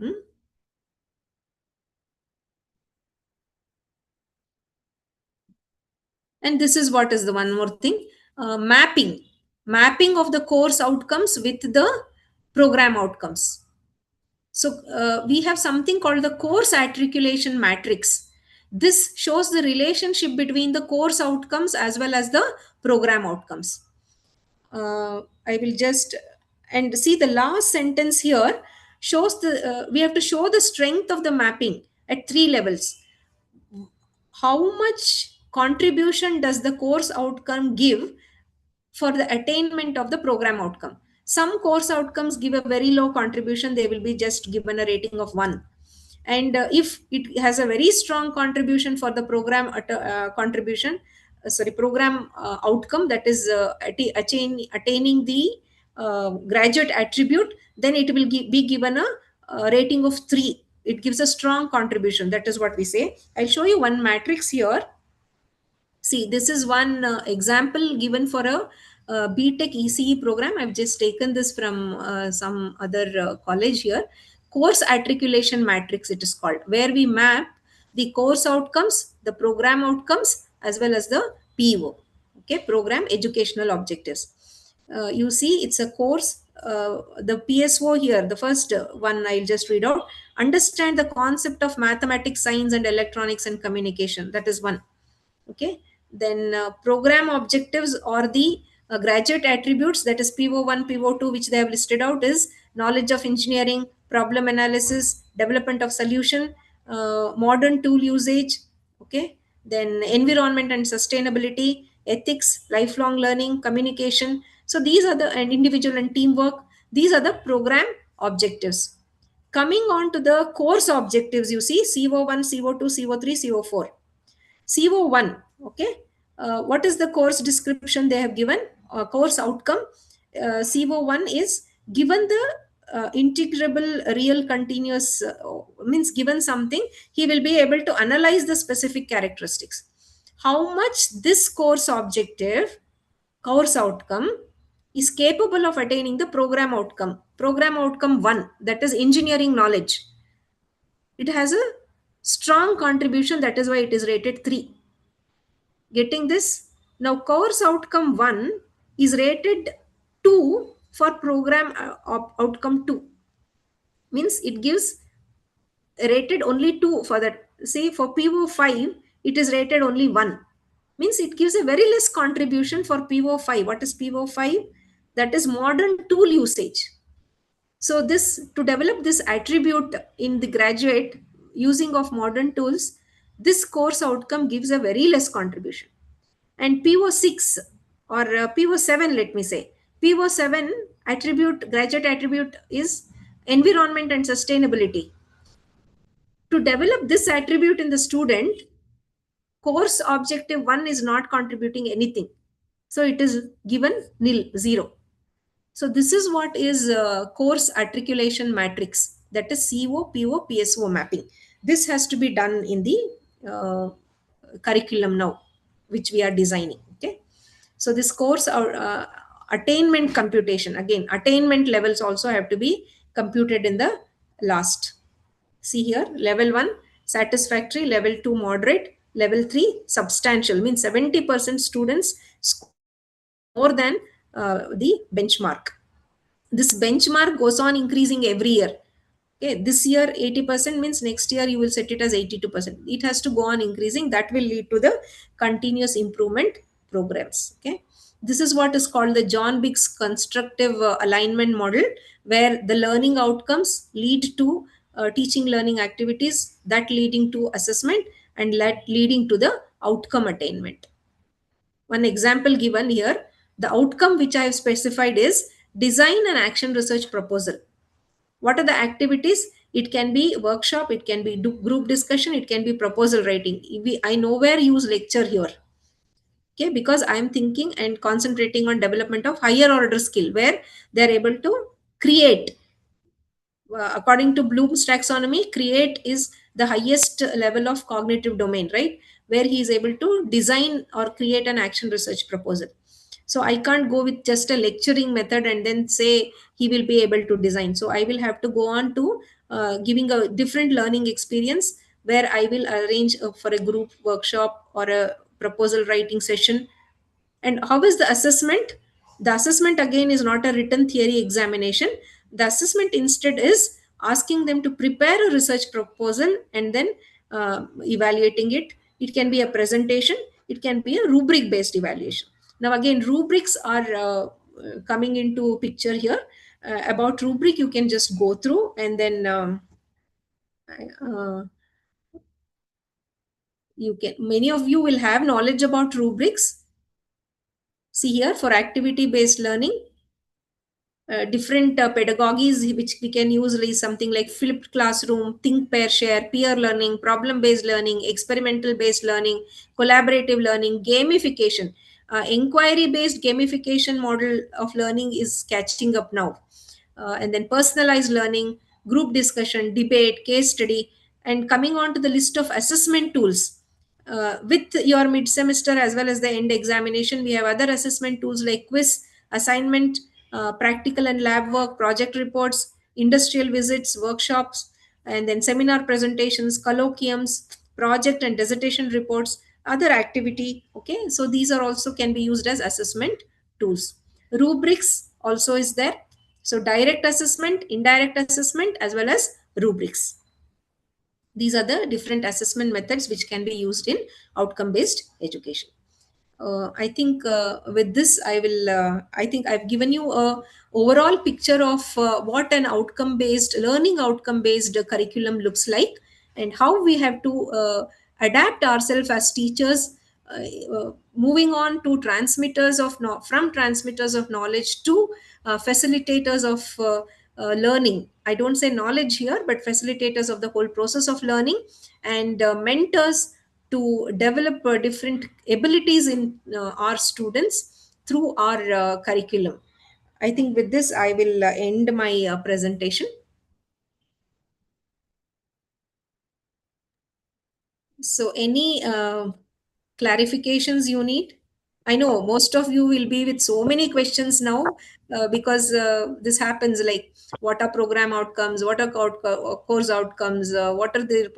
Speaker 1: And this is what is the one more thing, mapping of the course outcomes with the program outcomes. So we have something called the course articulation matrix. This shows the relationship between the course outcomes as well as the program outcomes. I will just, and see the last sentence here shows the, we have to show the strength of the mapping at 3 levels. How much contribution does the course outcome give for the attainment of the program outcome? Some course outcomes give a very low contribution, they will be just given a rating of 1. And if it has a very strong contribution for the program program outcome, that is attaining the graduate attribute, then it will be given a rating of 3. It gives a strong contribution. That is what we say. I'll show you one matrix here. See, this is one example given for a BTech ECE program. I've just taken this from some other college here. Course articulation matrix it is called, where we map the course outcomes, the program outcomes, as well as the PO. Okay, program educational objectives. You see, it's a course. The PSO here, the first one I'll just read out. Understand the concept of mathematics, science, and electronics and communication. That is one. Okay, then program objectives or the Graduate attributes, that is PO1, PO2, which they have listed out, is knowledge of engineering, problem analysis, development of solution, modern tool usage, okay, then environment and sustainability, ethics, lifelong learning, communication. So these are the, and individual and teamwork, these are the program objectives. Coming on to the course objectives, you see CO1, CO2, CO3, CO4. CO1, okay. What is the course description they have given? Course outcome. CO1 is given the integrable real continuous, means given something, he will be able to analyze the specific characteristics. How much this course objective, course outcome, is capable of attaining the program outcome. Program outcome 1, that is engineering knowledge. It has a strong contribution, that is why it is rated 3. Getting this? Now course outcome 1 is rated 2 for program outcome 2. Means it gives rated only 2 for that. See, for PO5, it is rated only 1. Means it gives a very less contribution for PO5. What is PO5? That is modern tool usage. So this, to develop this attribute in the graduate using of modern tools, this course outcome gives a very less contribution. And PO6 or PO7, let me say, PO7 attribute, graduate attribute, is environment and sustainability. To develop this attribute in the student, course objective 1 is not contributing anything. So it is given nil, 0. So this is what is course articulation matrix, that is CO, PO, PSO mapping. This has to be done in the curriculum now, which we are designing. Okay. So this course attainment computation, again, attainment levels also have to be computed in the last. See here, level 1 satisfactory, level 2 moderate, level 3 substantial, means 70% students score more than the benchmark. This benchmark goes on increasing every year. Okay, this year 80% means next year you will set it as 82%. It has to go on increasing. That will lead to the continuous improvement programs. Okay, this is what is called the John Biggs constructive alignment model, where the learning outcomes lead to teaching learning activities, that leading to assessment, and that leading to the outcome attainment. One example given here, the outcome which I have specified is design an action research proposal. What are the activities? It can be workshop, it can be group discussion, it can be proposal writing. I nowhere use lecture here. Okay, because I am thinking and concentrating on development of higher order skill, where they are able to create. According to Bloom's taxonomy, create is the highest level of cognitive domain, right? Where he is able to design or create an action research proposal. So I can't go with just a lecturing method and then say he will be able to design. So I will have to go on to giving a different learning experience, where I will arrange for a group workshop or a proposal writing session. And how is the assessment? The assessment again is not a written theory examination. The assessment instead is asking them to prepare a research proposal and then evaluating it. It can be a presentation, it can be a rubric based evaluation. Now again, rubrics are coming into picture here. About rubric, you can just go through and then you can, many of you will have knowledge about rubrics. See here, for activity based learning, different pedagogies which we can use is something like flipped classroom, think, pair, share, peer learning, problem based learning, experimental based learning, collaborative learning, gamification. Inquiry based gamification model of learning is catching up now. And then personalized learning, group discussion, debate, case study. And coming on to the list of assessment tools, with your mid semester as well as the end examination, we have other assessment tools like quiz, assignment, practical and lab work, project reports, industrial visits, workshops, and then seminar presentations, colloquiums, project and dissertation reports, other activity. Okay, so these are also can be used as assessment tools. Rubrics also is there. So direct assessment, indirect assessment, as well as rubrics. These are the different assessment methods which can be used in outcome based education. I think with this, I think I've given you a overall picture of what an learning outcome based curriculum looks like, and how we have to adapt ourselves as teachers, moving on to from transmitters of knowledge to facilitators of learning. I don't say knowledge here, but facilitators of the whole process of learning, and mentors to develop different abilities in our students through our curriculum. I think with this, I will end my presentation. So, any clarifications you need? I know most of you will be with so many questions now, because this happens, like what are program outcomes, what are course outcomes, what are the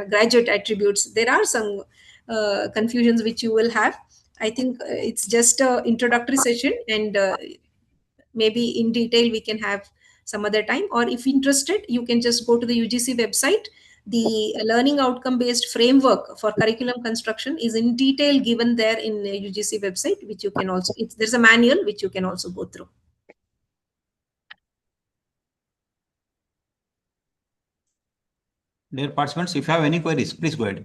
Speaker 1: graduate attributes. There are some confusions which you will have. I think it's just a introductory session, and maybe in detail we can have some other time, or if interested you can just go to the UGC website. The learning outcome based framework for curriculum construction is in detail given there in UGC website, which you can also, there's a manual which you can also go through.
Speaker 7: Dear participants, if you have any queries, please go ahead.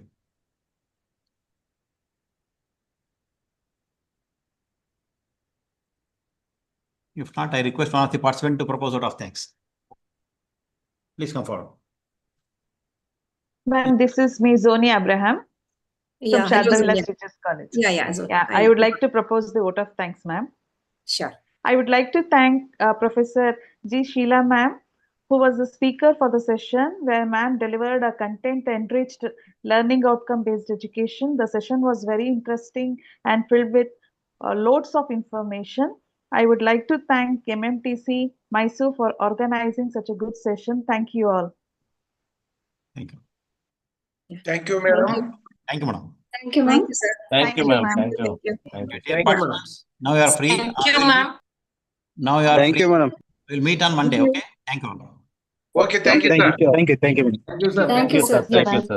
Speaker 7: If not, I request one of the participants to propose vote of thanks. Please come forward.
Speaker 8: Ma'am, this is me, Zoni Abraham,
Speaker 1: Yeah,
Speaker 8: from
Speaker 1: hello,
Speaker 8: Shardavilla
Speaker 1: Sonia.
Speaker 8: Teachers College.
Speaker 1: Yeah, Zoni.
Speaker 8: Yeah, I would like to propose the vote of thanks, ma'am.
Speaker 1: Sure.
Speaker 8: I would like to thank Professor G. Sheila ma'am, who was the speaker for the session, where ma'am delivered a content-enriched learning outcome-based education. The session was very interesting and filled with loads of information. I would like to thank MMTC Mysore for organizing such a good session. Thank you all.
Speaker 7: Thank you.
Speaker 3: Thank you,
Speaker 1: Thank
Speaker 3: madam.
Speaker 1: you.
Speaker 7: Thank you, madam.
Speaker 5: Thank you,
Speaker 1: Thank
Speaker 5: ma'am.
Speaker 1: you, sir.
Speaker 3: Thank you,
Speaker 8: you,
Speaker 3: ma'am.
Speaker 8: ma'am.
Speaker 3: Thank you.
Speaker 1: Thank you.
Speaker 7: Dear
Speaker 3: Thank you,
Speaker 7: participants, now you are free.
Speaker 6: Thank you, ma'am.
Speaker 7: Now you are
Speaker 3: Thank
Speaker 7: free.
Speaker 3: you, madam.
Speaker 7: We'll meet on Monday, okay? Thank you.
Speaker 3: Okay, thank you, sir.
Speaker 9: Thank you. Thank you.
Speaker 3: Thank you, sir.
Speaker 5: Thank you, sir.
Speaker 9: Thank you, sir.